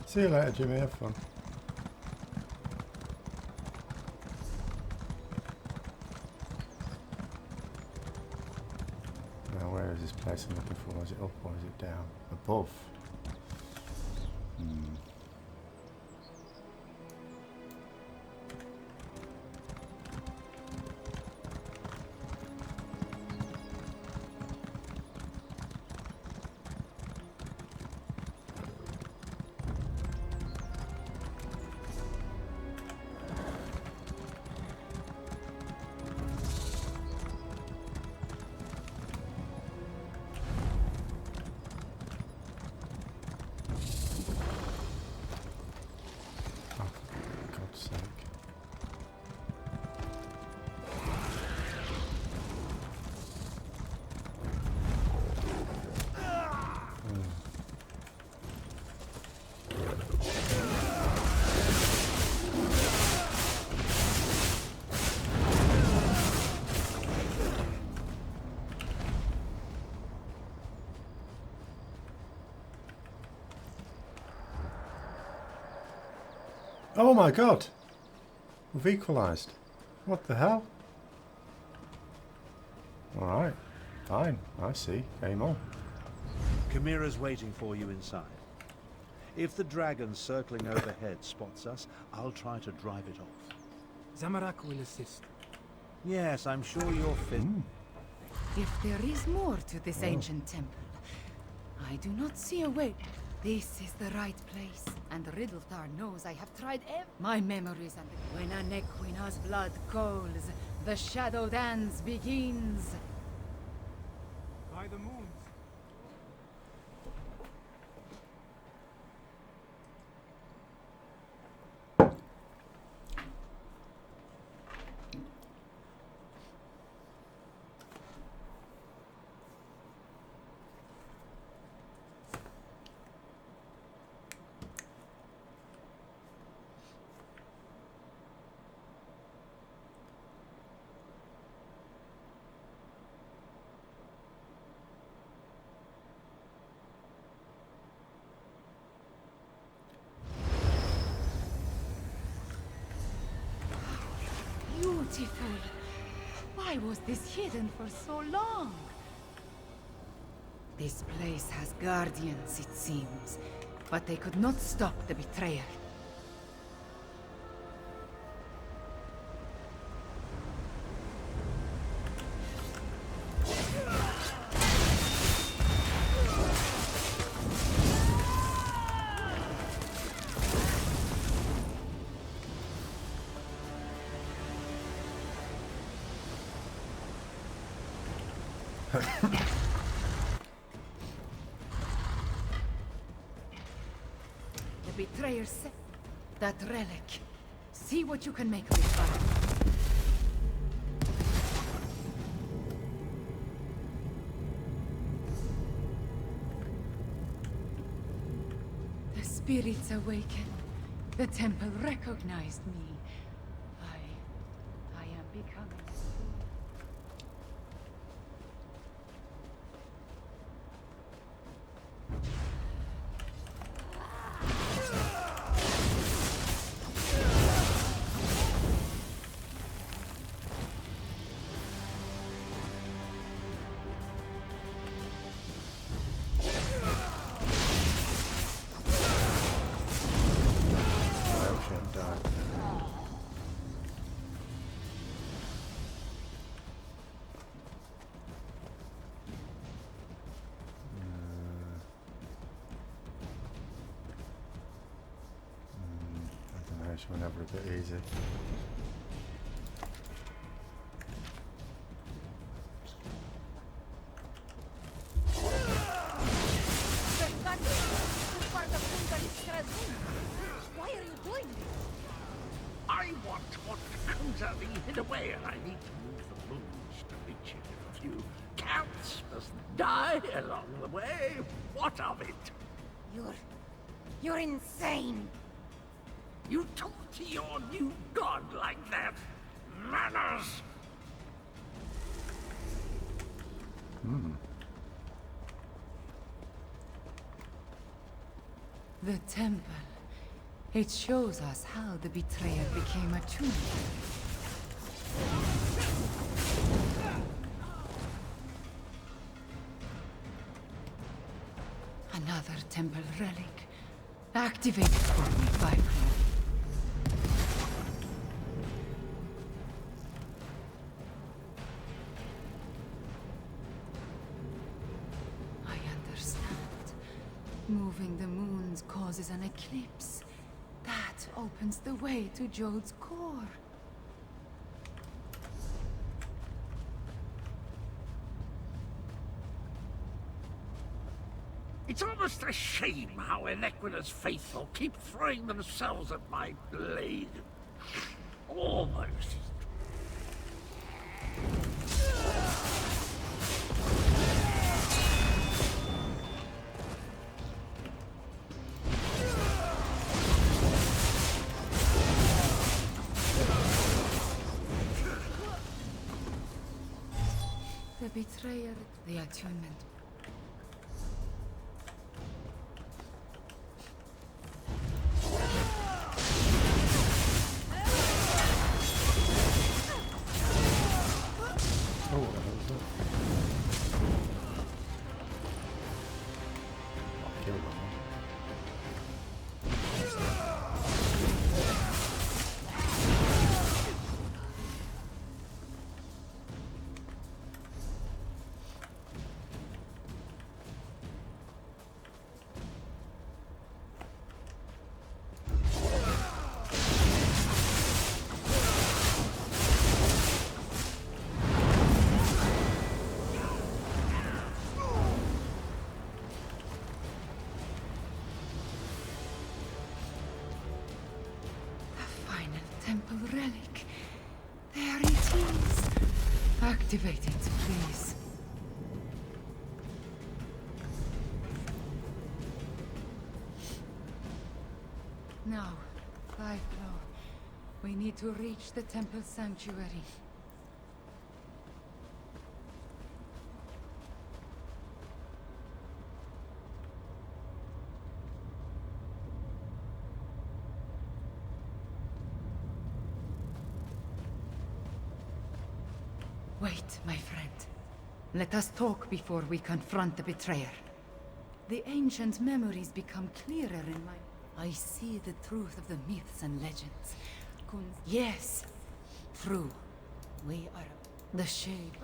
See you later, Jimmy. Have fun. Now, where is this place I'm looking for? Is it up or is it down? Above. Oh my god! We've equalised. What the hell? Alright. Fine. I see. Game on. Chimera's waiting for you inside. If the dragon circling overhead spots us, I'll try to drive it off. Zamorak will assist. Yes, I'm sure you're fit. If there is more to this ancient temple, I do not see a way. This is the right place, and Riddletar knows I have tried my memories, and when an Equina's blood calls, the shadow dance begins. By the moons. Beautiful. Why was this hidden for so long? This place has guardians, it seems, but they could not stop the betrayal. The betrayer said that relic. See what you can make of it, Father. The spirits awaken. The temple recognized me. I am becoming. This one never a bit easy. Why are you doing this? I want what Kunta be hid away, and I need to move the moons to reach it. If a few counts must die along the way, what of it? You're insane. You talk to your new god like that? Manners! The temple. It shows us how the betrayer became attuned. Another temple relic. Activated for me, Viper. I understand. Moving the moons causes an eclipse. That opens the way to Jode's core. It's almost a shame how Inequida's faithful keep throwing themselves at my blade. Almost. The betrayer, the attunement. Temple relic. There it is. Activate it, please. Now, Five Blow. We need to reach the temple sanctuary. Wait, my friend. Let us talk before we confront the betrayer. The ancient memories become clearer in my... I see the truth of the myths and legends. Yes, true. We are the shade.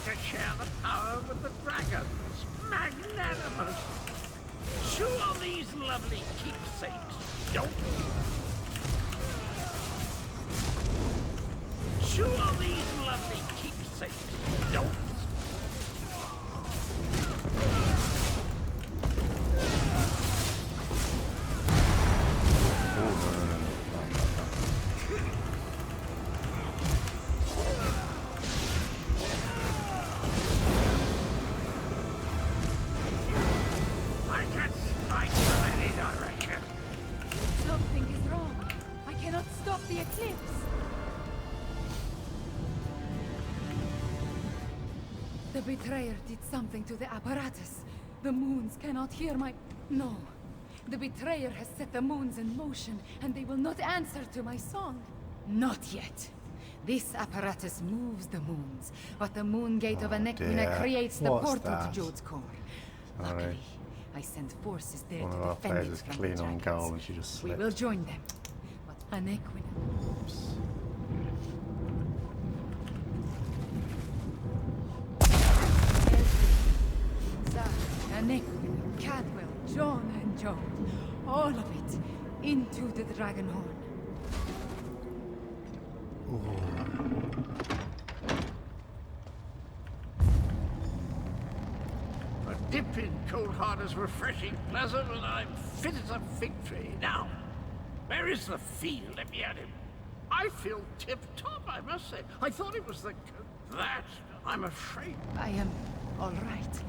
to share the power with the dragons. Magnanimous. Sure, these lovely keepsakes don't. Sure, these lovely keepsakes don't. Something is wrong. I cannot stop the eclipse. The betrayer did something to the apparatus. The moons cannot hear my... No. The betrayer has set the moons in motion, and they will not answer to my song. Not yet. This apparatus moves the moons, but the moon gate of Anequina creates the portal to Jode's core. Luckily, I sent forces there One to of our defend it players from clean the on dragons. goal and she just We slipped. will join them. But Anequina... Anequina, Cadwell, John and Joe. All of it into the dragon horn. A dip in cold hard is refreshing, pleasant, and I'm fit as a fig tree. Now, where is the field? Let me at him. I feel tip-top, I must say. I thought it was that. I'm afraid. I am all right.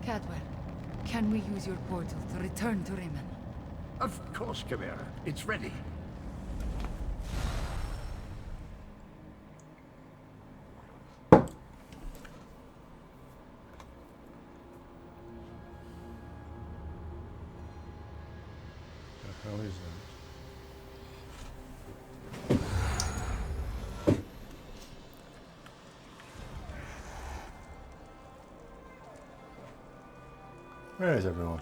Cadwell, can we use your portal to return to Rimmon? Of course, Chimera. It's ready. The hell is that? Where is everyone?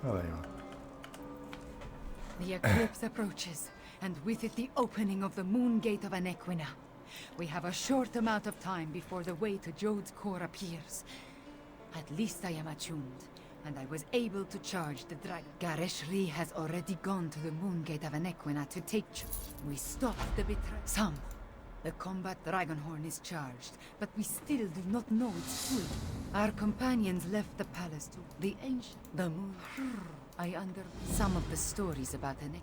Oh, there you are. The eclipse approaches, and with it the opening of the moon gate of Anequina. We have a short amount of time before the way to Jode's core appears. At least I am attuned, and I was able to charge the dragon. Gareshri has already gone to the moon gate of Anequina to take... We stopped the betrayal. Some. The combat dragonhorn is charged, but we still do not know its full. Our companions left the palace to the ancient, the moon. I under some of the stories about Anequina.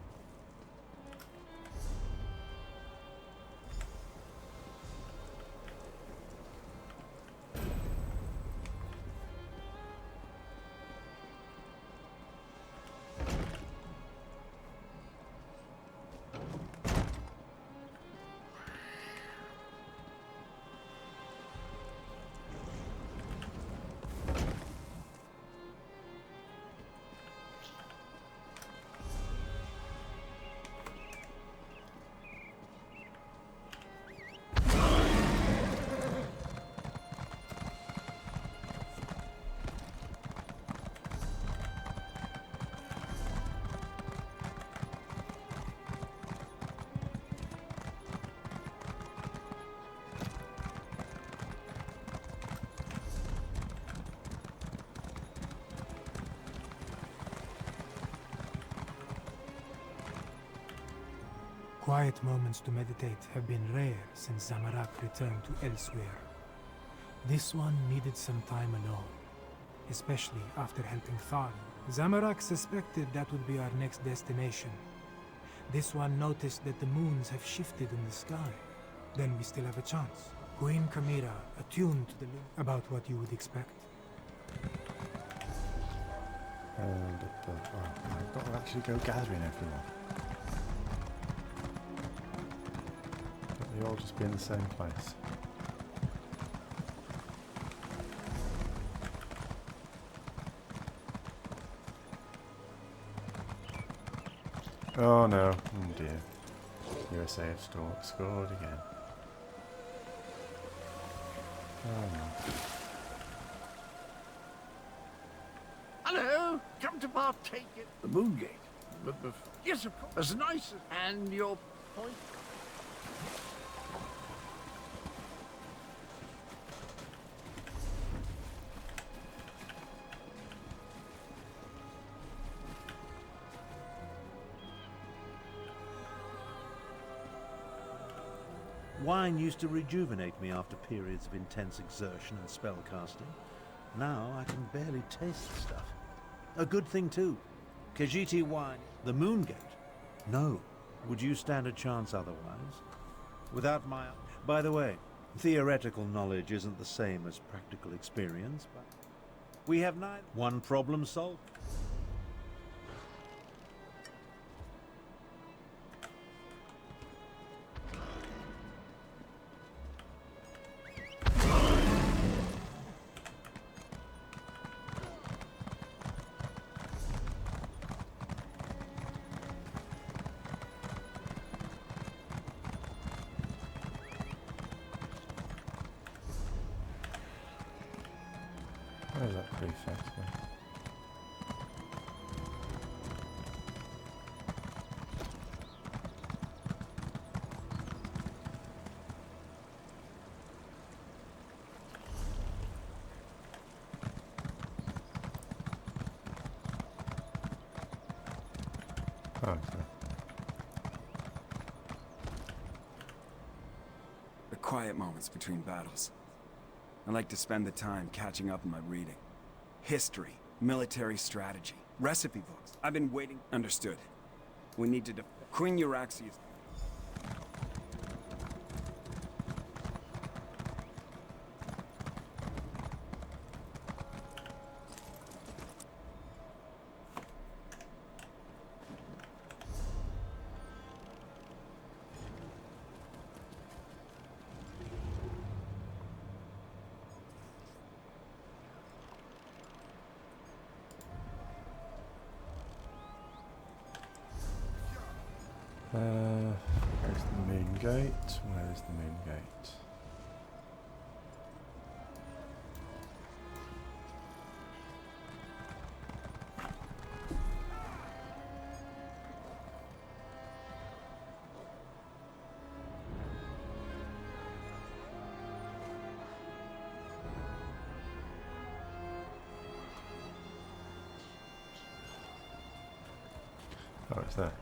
Quiet moments to meditate have been rare since Zamorak returned to Elsweyr. This one needed some time alone, especially after helping Thal. Zamorak suspected that would be our next destination. This one noticed that the moons have shifted in the sky. Then we still have a chance. Queen Chimera, attuned to the about what you would expect. I've got to actually go gathering everyone. They all just be in the same place. Oh no, oh dear. USA have scored again. Oh no. Hello, come to partake in the moon gate. Yes, of course. As nice as... And your point? Wine used to rejuvenate me after periods of intense exertion and spellcasting. Now I can barely taste the stuff. A good thing too. Khajiiti wine. The Moongate. No. Would you stand a chance otherwise? Without my... By the way, theoretical knowledge isn't the same as practical experience, but... We have one problem solved. Where's that prefect? Oh, okay. The quiet moments between battles. I like to spend the time catching up on my reading. History, military strategy, recipe books. I've been waiting. Understood. We need to Queen Euraxia is... Where's the main gate? Where's the main gate? Oh, it's there.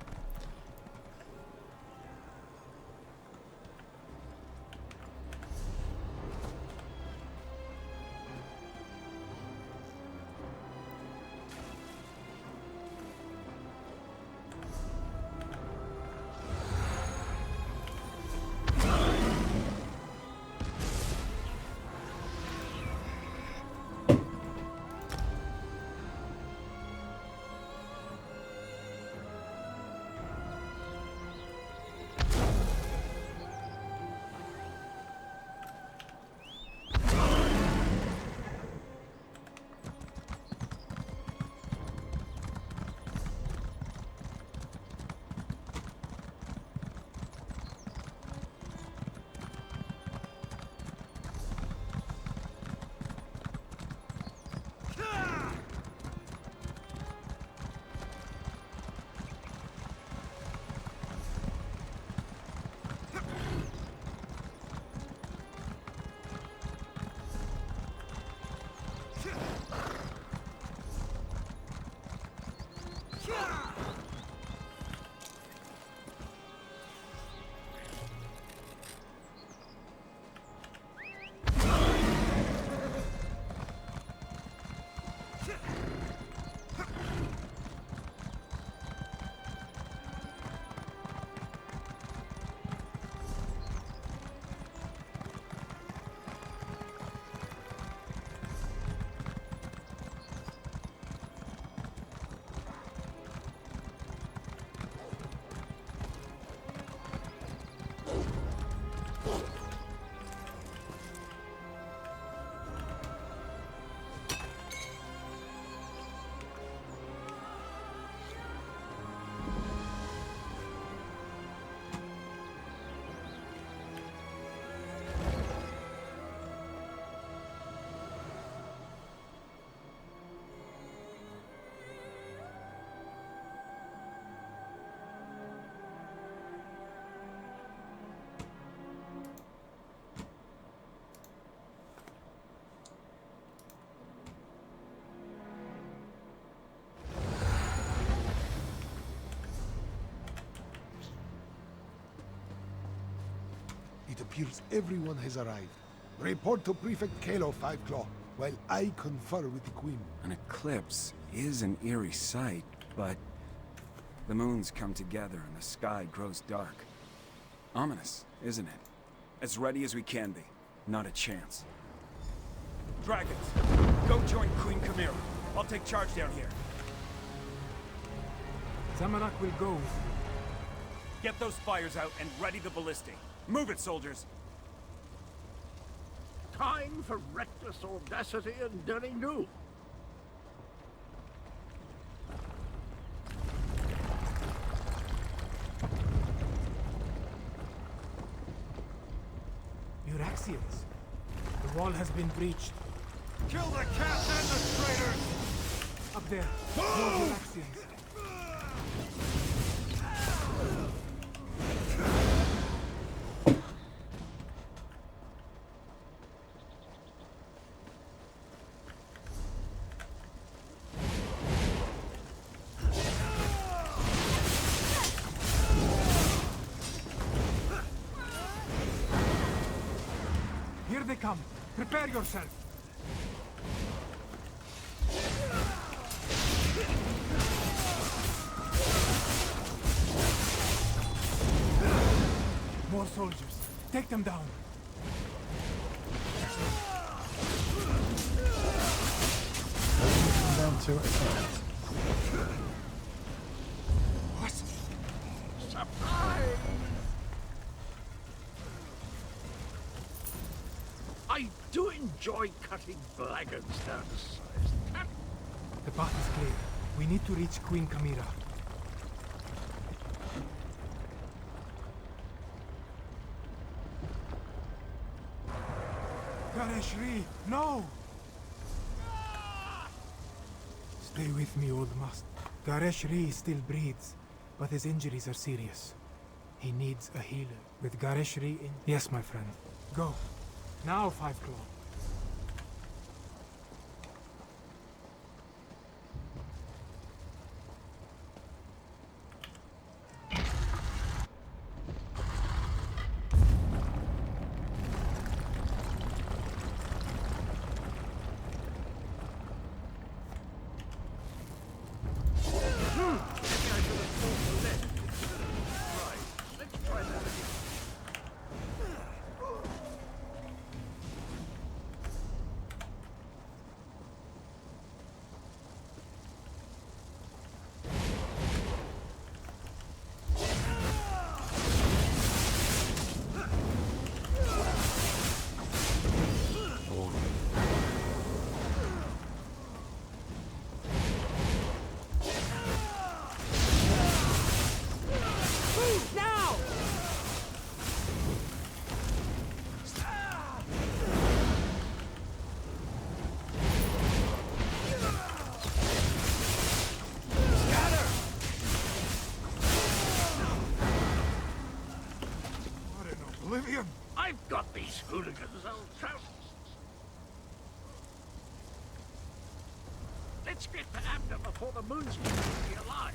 appears everyone has arrived. Report to Prefect Kalo, Five Claw, while I confer with the Queen. An eclipse is an eerie sight, but the moons come together and the sky grows dark. Ominous, isn't it? As ready as we can be. Not a chance. Dragons, go join Queen Chimera. I'll take charge down here. Zamorak will go. Get those fires out and ready the ballistic. Move it, soldiers! Time for reckless audacity and daring do. Euraxians. The wall has been breached. Kill the cats and the traitors! Up there. More Euraxians. Here they come. Prepare yourself. More soldiers. Take them down. Down to it. What? Surprise! I do enjoy cutting blackguards down to size. The path is clear. We need to reach Queen Chimera. Gareshri, no! Stay with me, old master. Gareshri still breathes, but his injuries are serious. He needs a healer. With Gareshri in... Yes, my friend. Go. Now, Five Claw. Oblivion! I've got these hooligans, old trout. Let's get to Abner before the moon's going to be alive.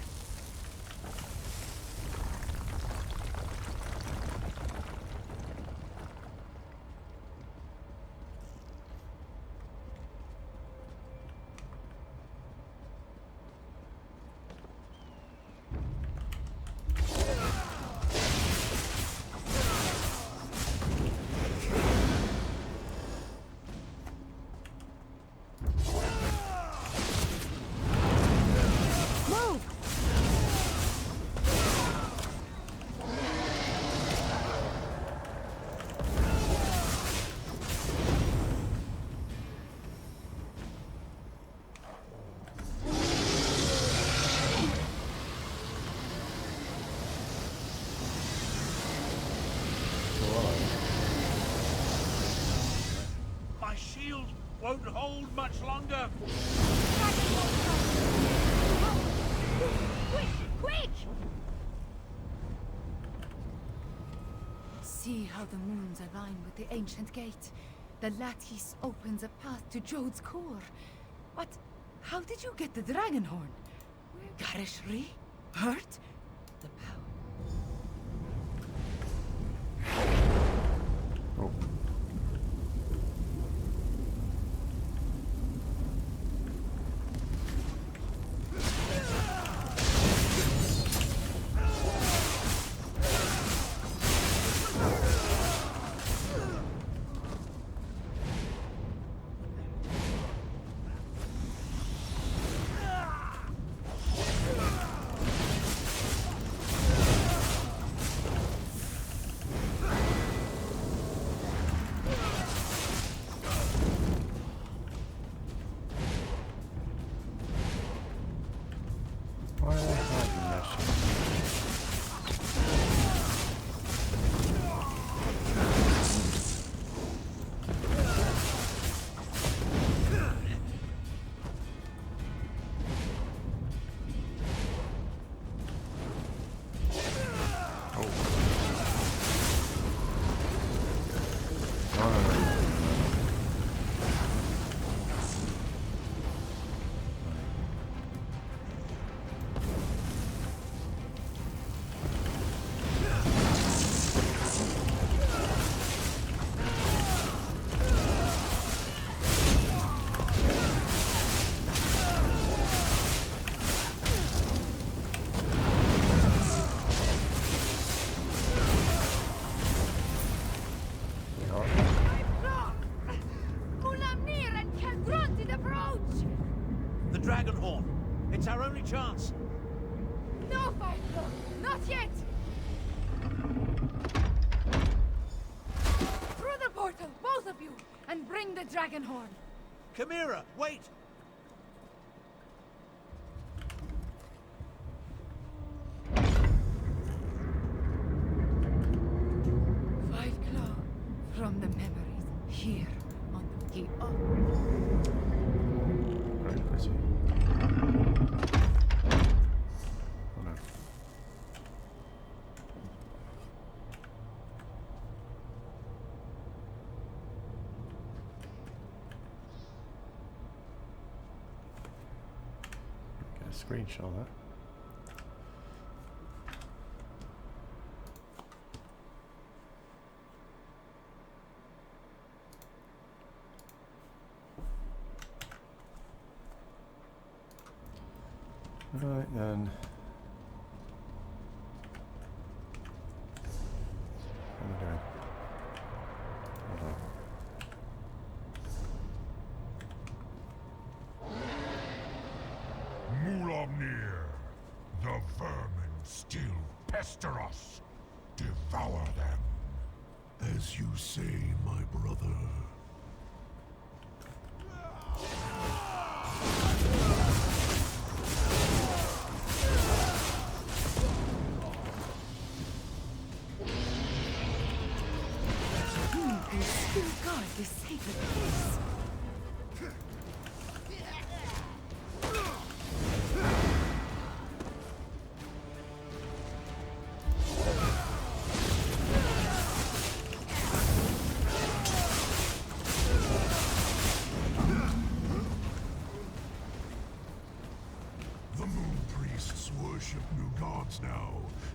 Won't hold much longer. Quick! Quick! See how the moons align with the ancient gate. The lattice opens a path to Jode's core. But how did you get the dragon horn? Gareshri? Hurt? The power. approach! The dragon horn. It's our only chance. No, Fireflow! Not yet! Through the portal, both of you, and bring the dragon horn. Chimera, wait! Fireflow, from the memories here on the key. Oh. Right, I see. Oh no. Get a screenshot of that. Right then. What am I doing? Hold on. Mulamnir, the vermin still pester us. Devour them. As you say, my brother. You still guard this sacred place. The moon priests worship new gods now,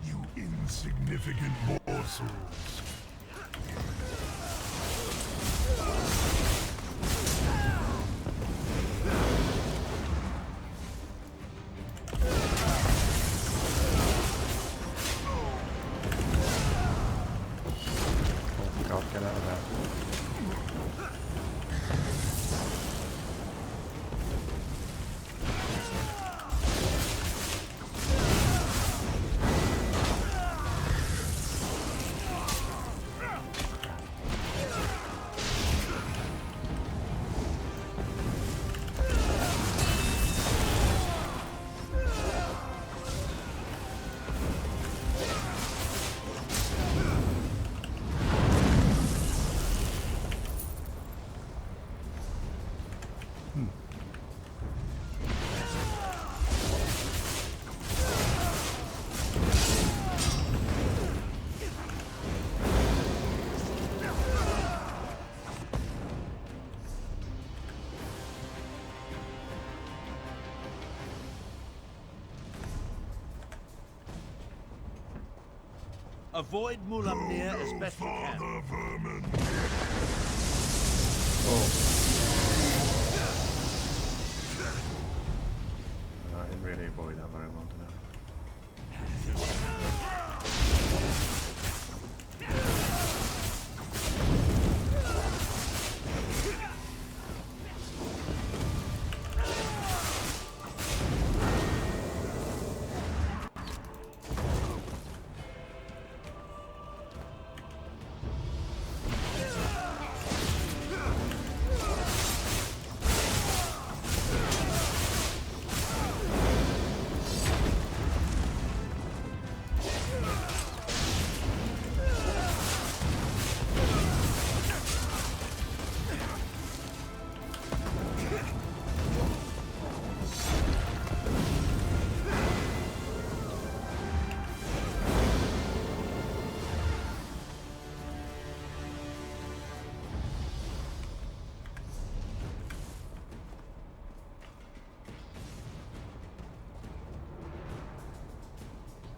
you insignificant morsels. Oh god, get out of there. Avoid Mulamnir as best you can. I didn't really avoid that very well, did I?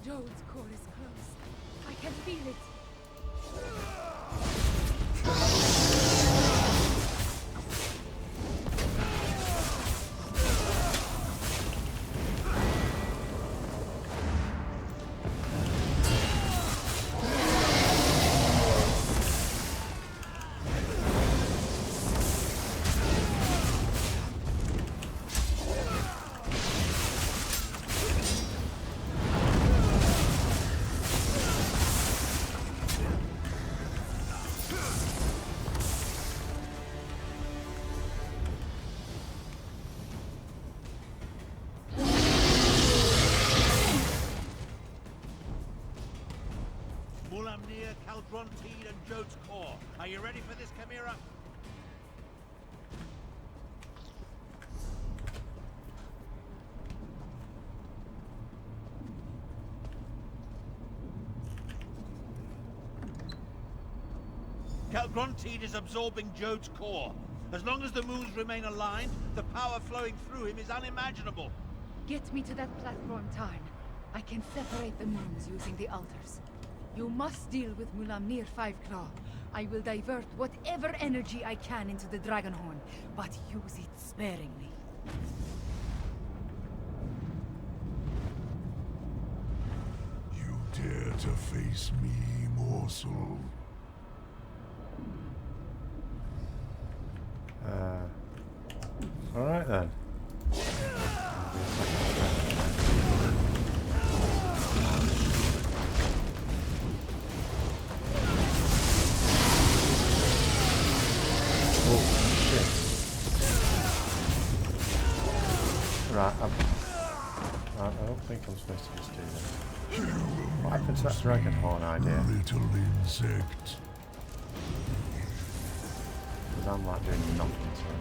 Jode's core is close. I can feel it. Grunteed and Jode's core. Are you ready for this, Chimera? Grunteed is absorbing Jode's core. As long as the moons remain aligned, the power flowing through him is unimaginable. Get me to that platform, Tarn. I can separate the moons using the altars. You must deal with Mulamnir Fiveclaw. I will divert whatever energy I can into the Dragonhorn, but use it sparingly. You dare to face me, morsel? Alright then. Oh, shit. Right, I don't think I'm supposed to just do this. What happened to that dragon horn idea? Little insect. Because I'm like doing nothing to it.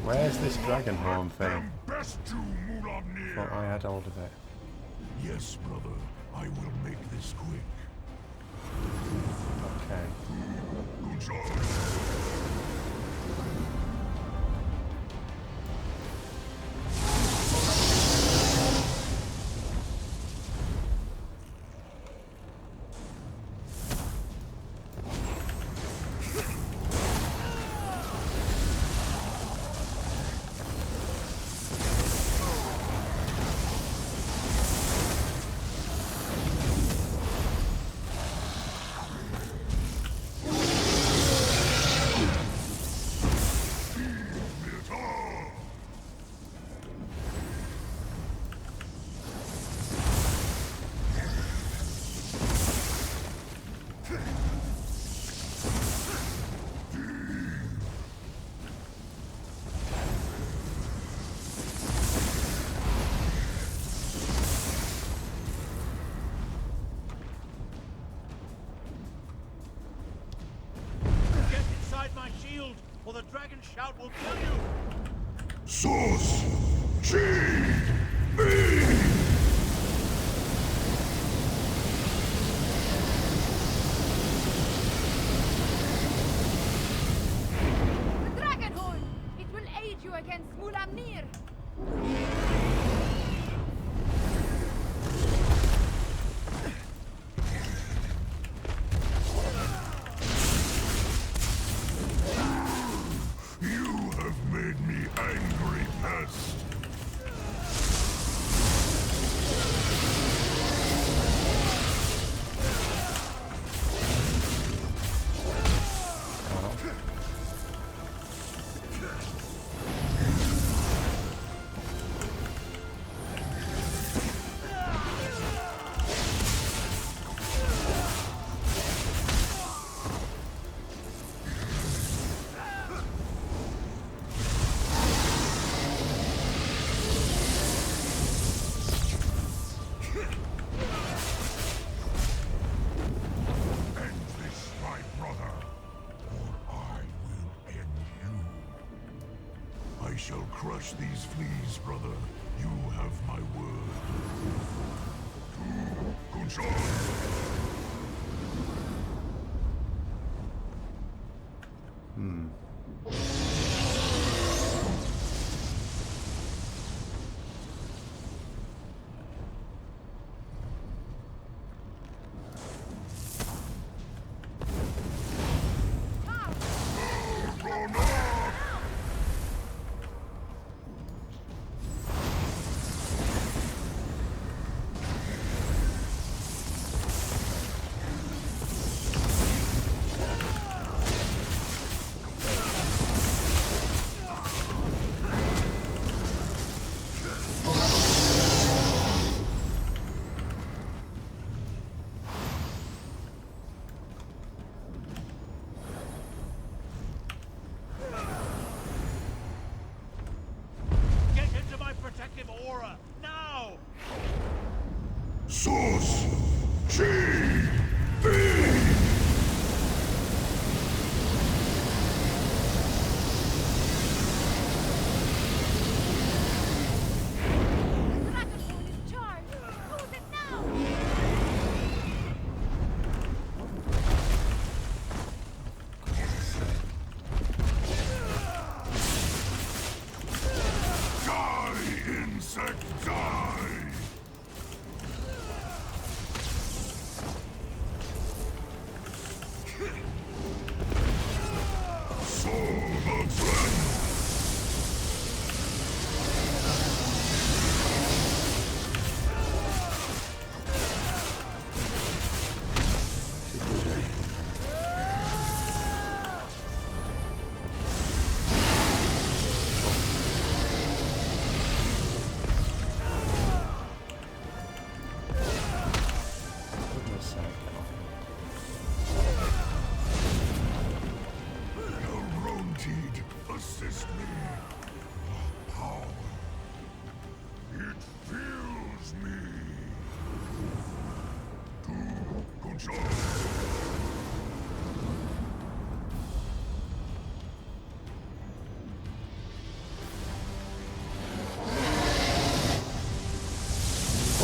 Where's this dragon horn thing? Thought I had hold of it. Yes, brother. I will make this quick. Okay. Good job. or the dragon shout will kill you! Source! G-B! The dragon horn! It will aid you against Mulamnir! You have made me angry, pest. I shall crush these fleas, brother. You have my word. Good job.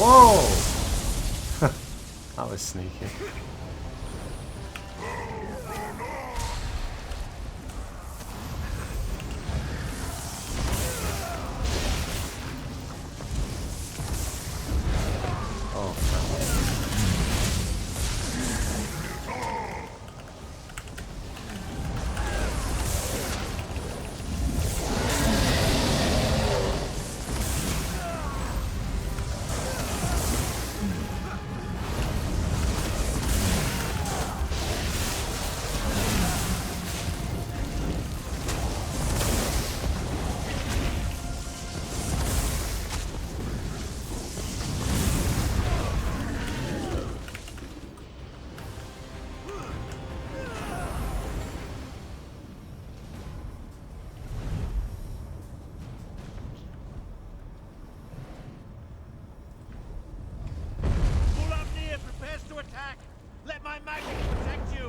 Whoa! That was sneaky.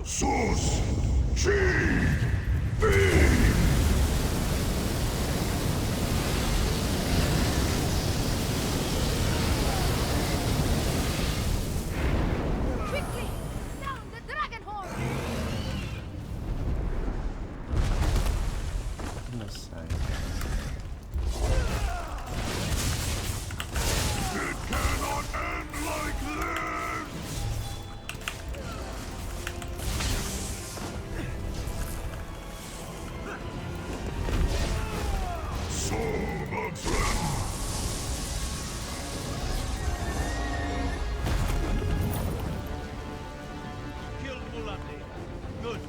Sus! Chi! Be! Quickly! Sound the dragon horn! Goodness sake. It cannot end like this! Soul of Zen! Killed Mulandi. Good.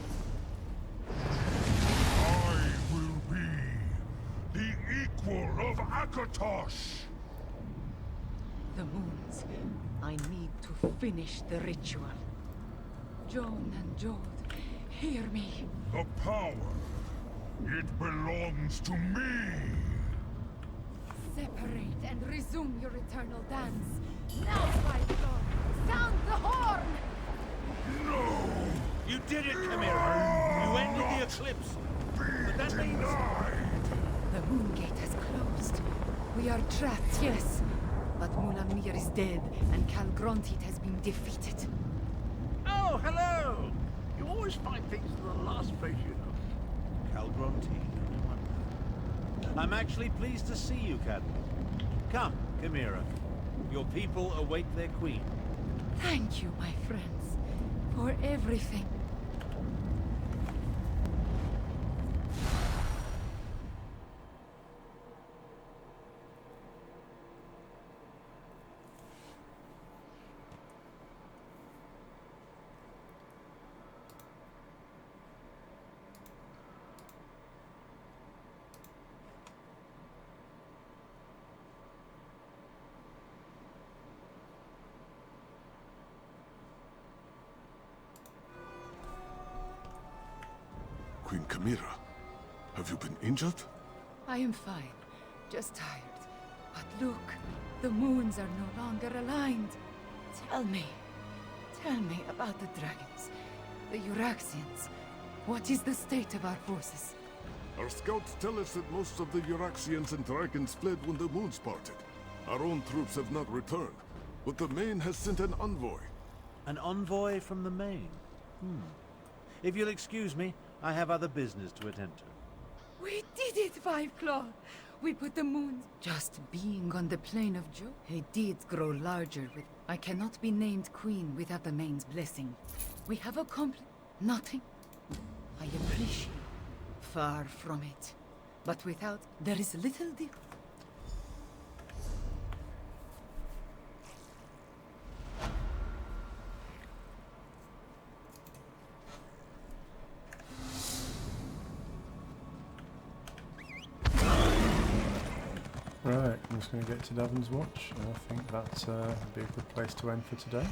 I will be the equal of Akatosh! The moons. I need to finish the ritual. Joan and Jode, hear me. The power, it belongs to me! Separate and resume your eternal dance. Now, Lord, sound the horn! No! You did it, Chimera! You ended the eclipse! But that means... The moon gate has closed. We are trapped, yes. But Mulamnir is dead, and Calgrontit has been defeated. Oh, hello! You always find things in the last place you know. Calgrontit, no wonder. I'm actually pleased to see you, Cadmus. Come, Chimera. Your people await their queen. Thank you, my friends, for everything. Queen Chimera, have you been injured? I am fine, just tired. But look, the moons are no longer aligned. Tell me about the dragons, the Euraxians. What is the state of our forces? Our scouts tell us that most of the Euraxians and dragons fled when the moons parted. Our own troops have not returned, but the Main has sent an envoy. An envoy from the Main? If you'll excuse me, I have other business to attend to. We did it, Five Claw! We put the moons... Just being on the plane of Joe, it did grow larger with... I cannot be named queen without the Main's blessing. We have accomplished... nothing. I appreciate... Far from it. But without... There is little difference. Right, I'm just going to get to Davon's Watch, and I think that's be a good place to end for today.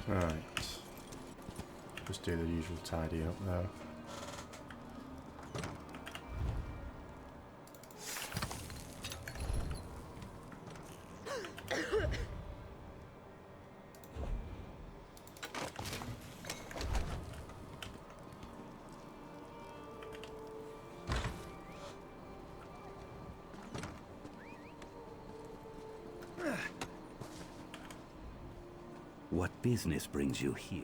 Right. Just do the usual tidy up now. What business brings you here?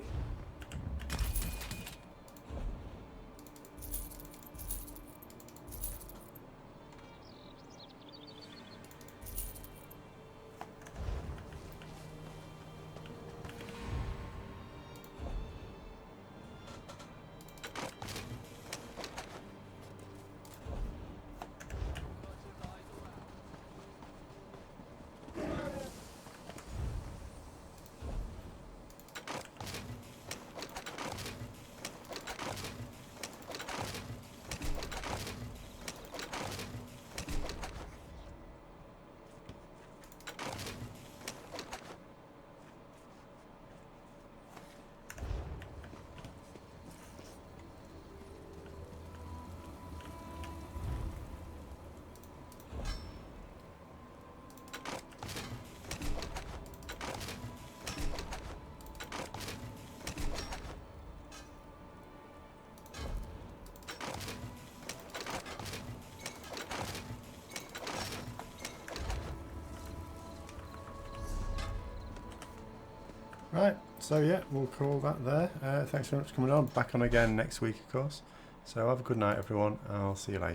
Right, so yeah, we'll call that there. Thanks very much for coming on. Back on again next week, of course. So have a good night, everyone. I'll see you later.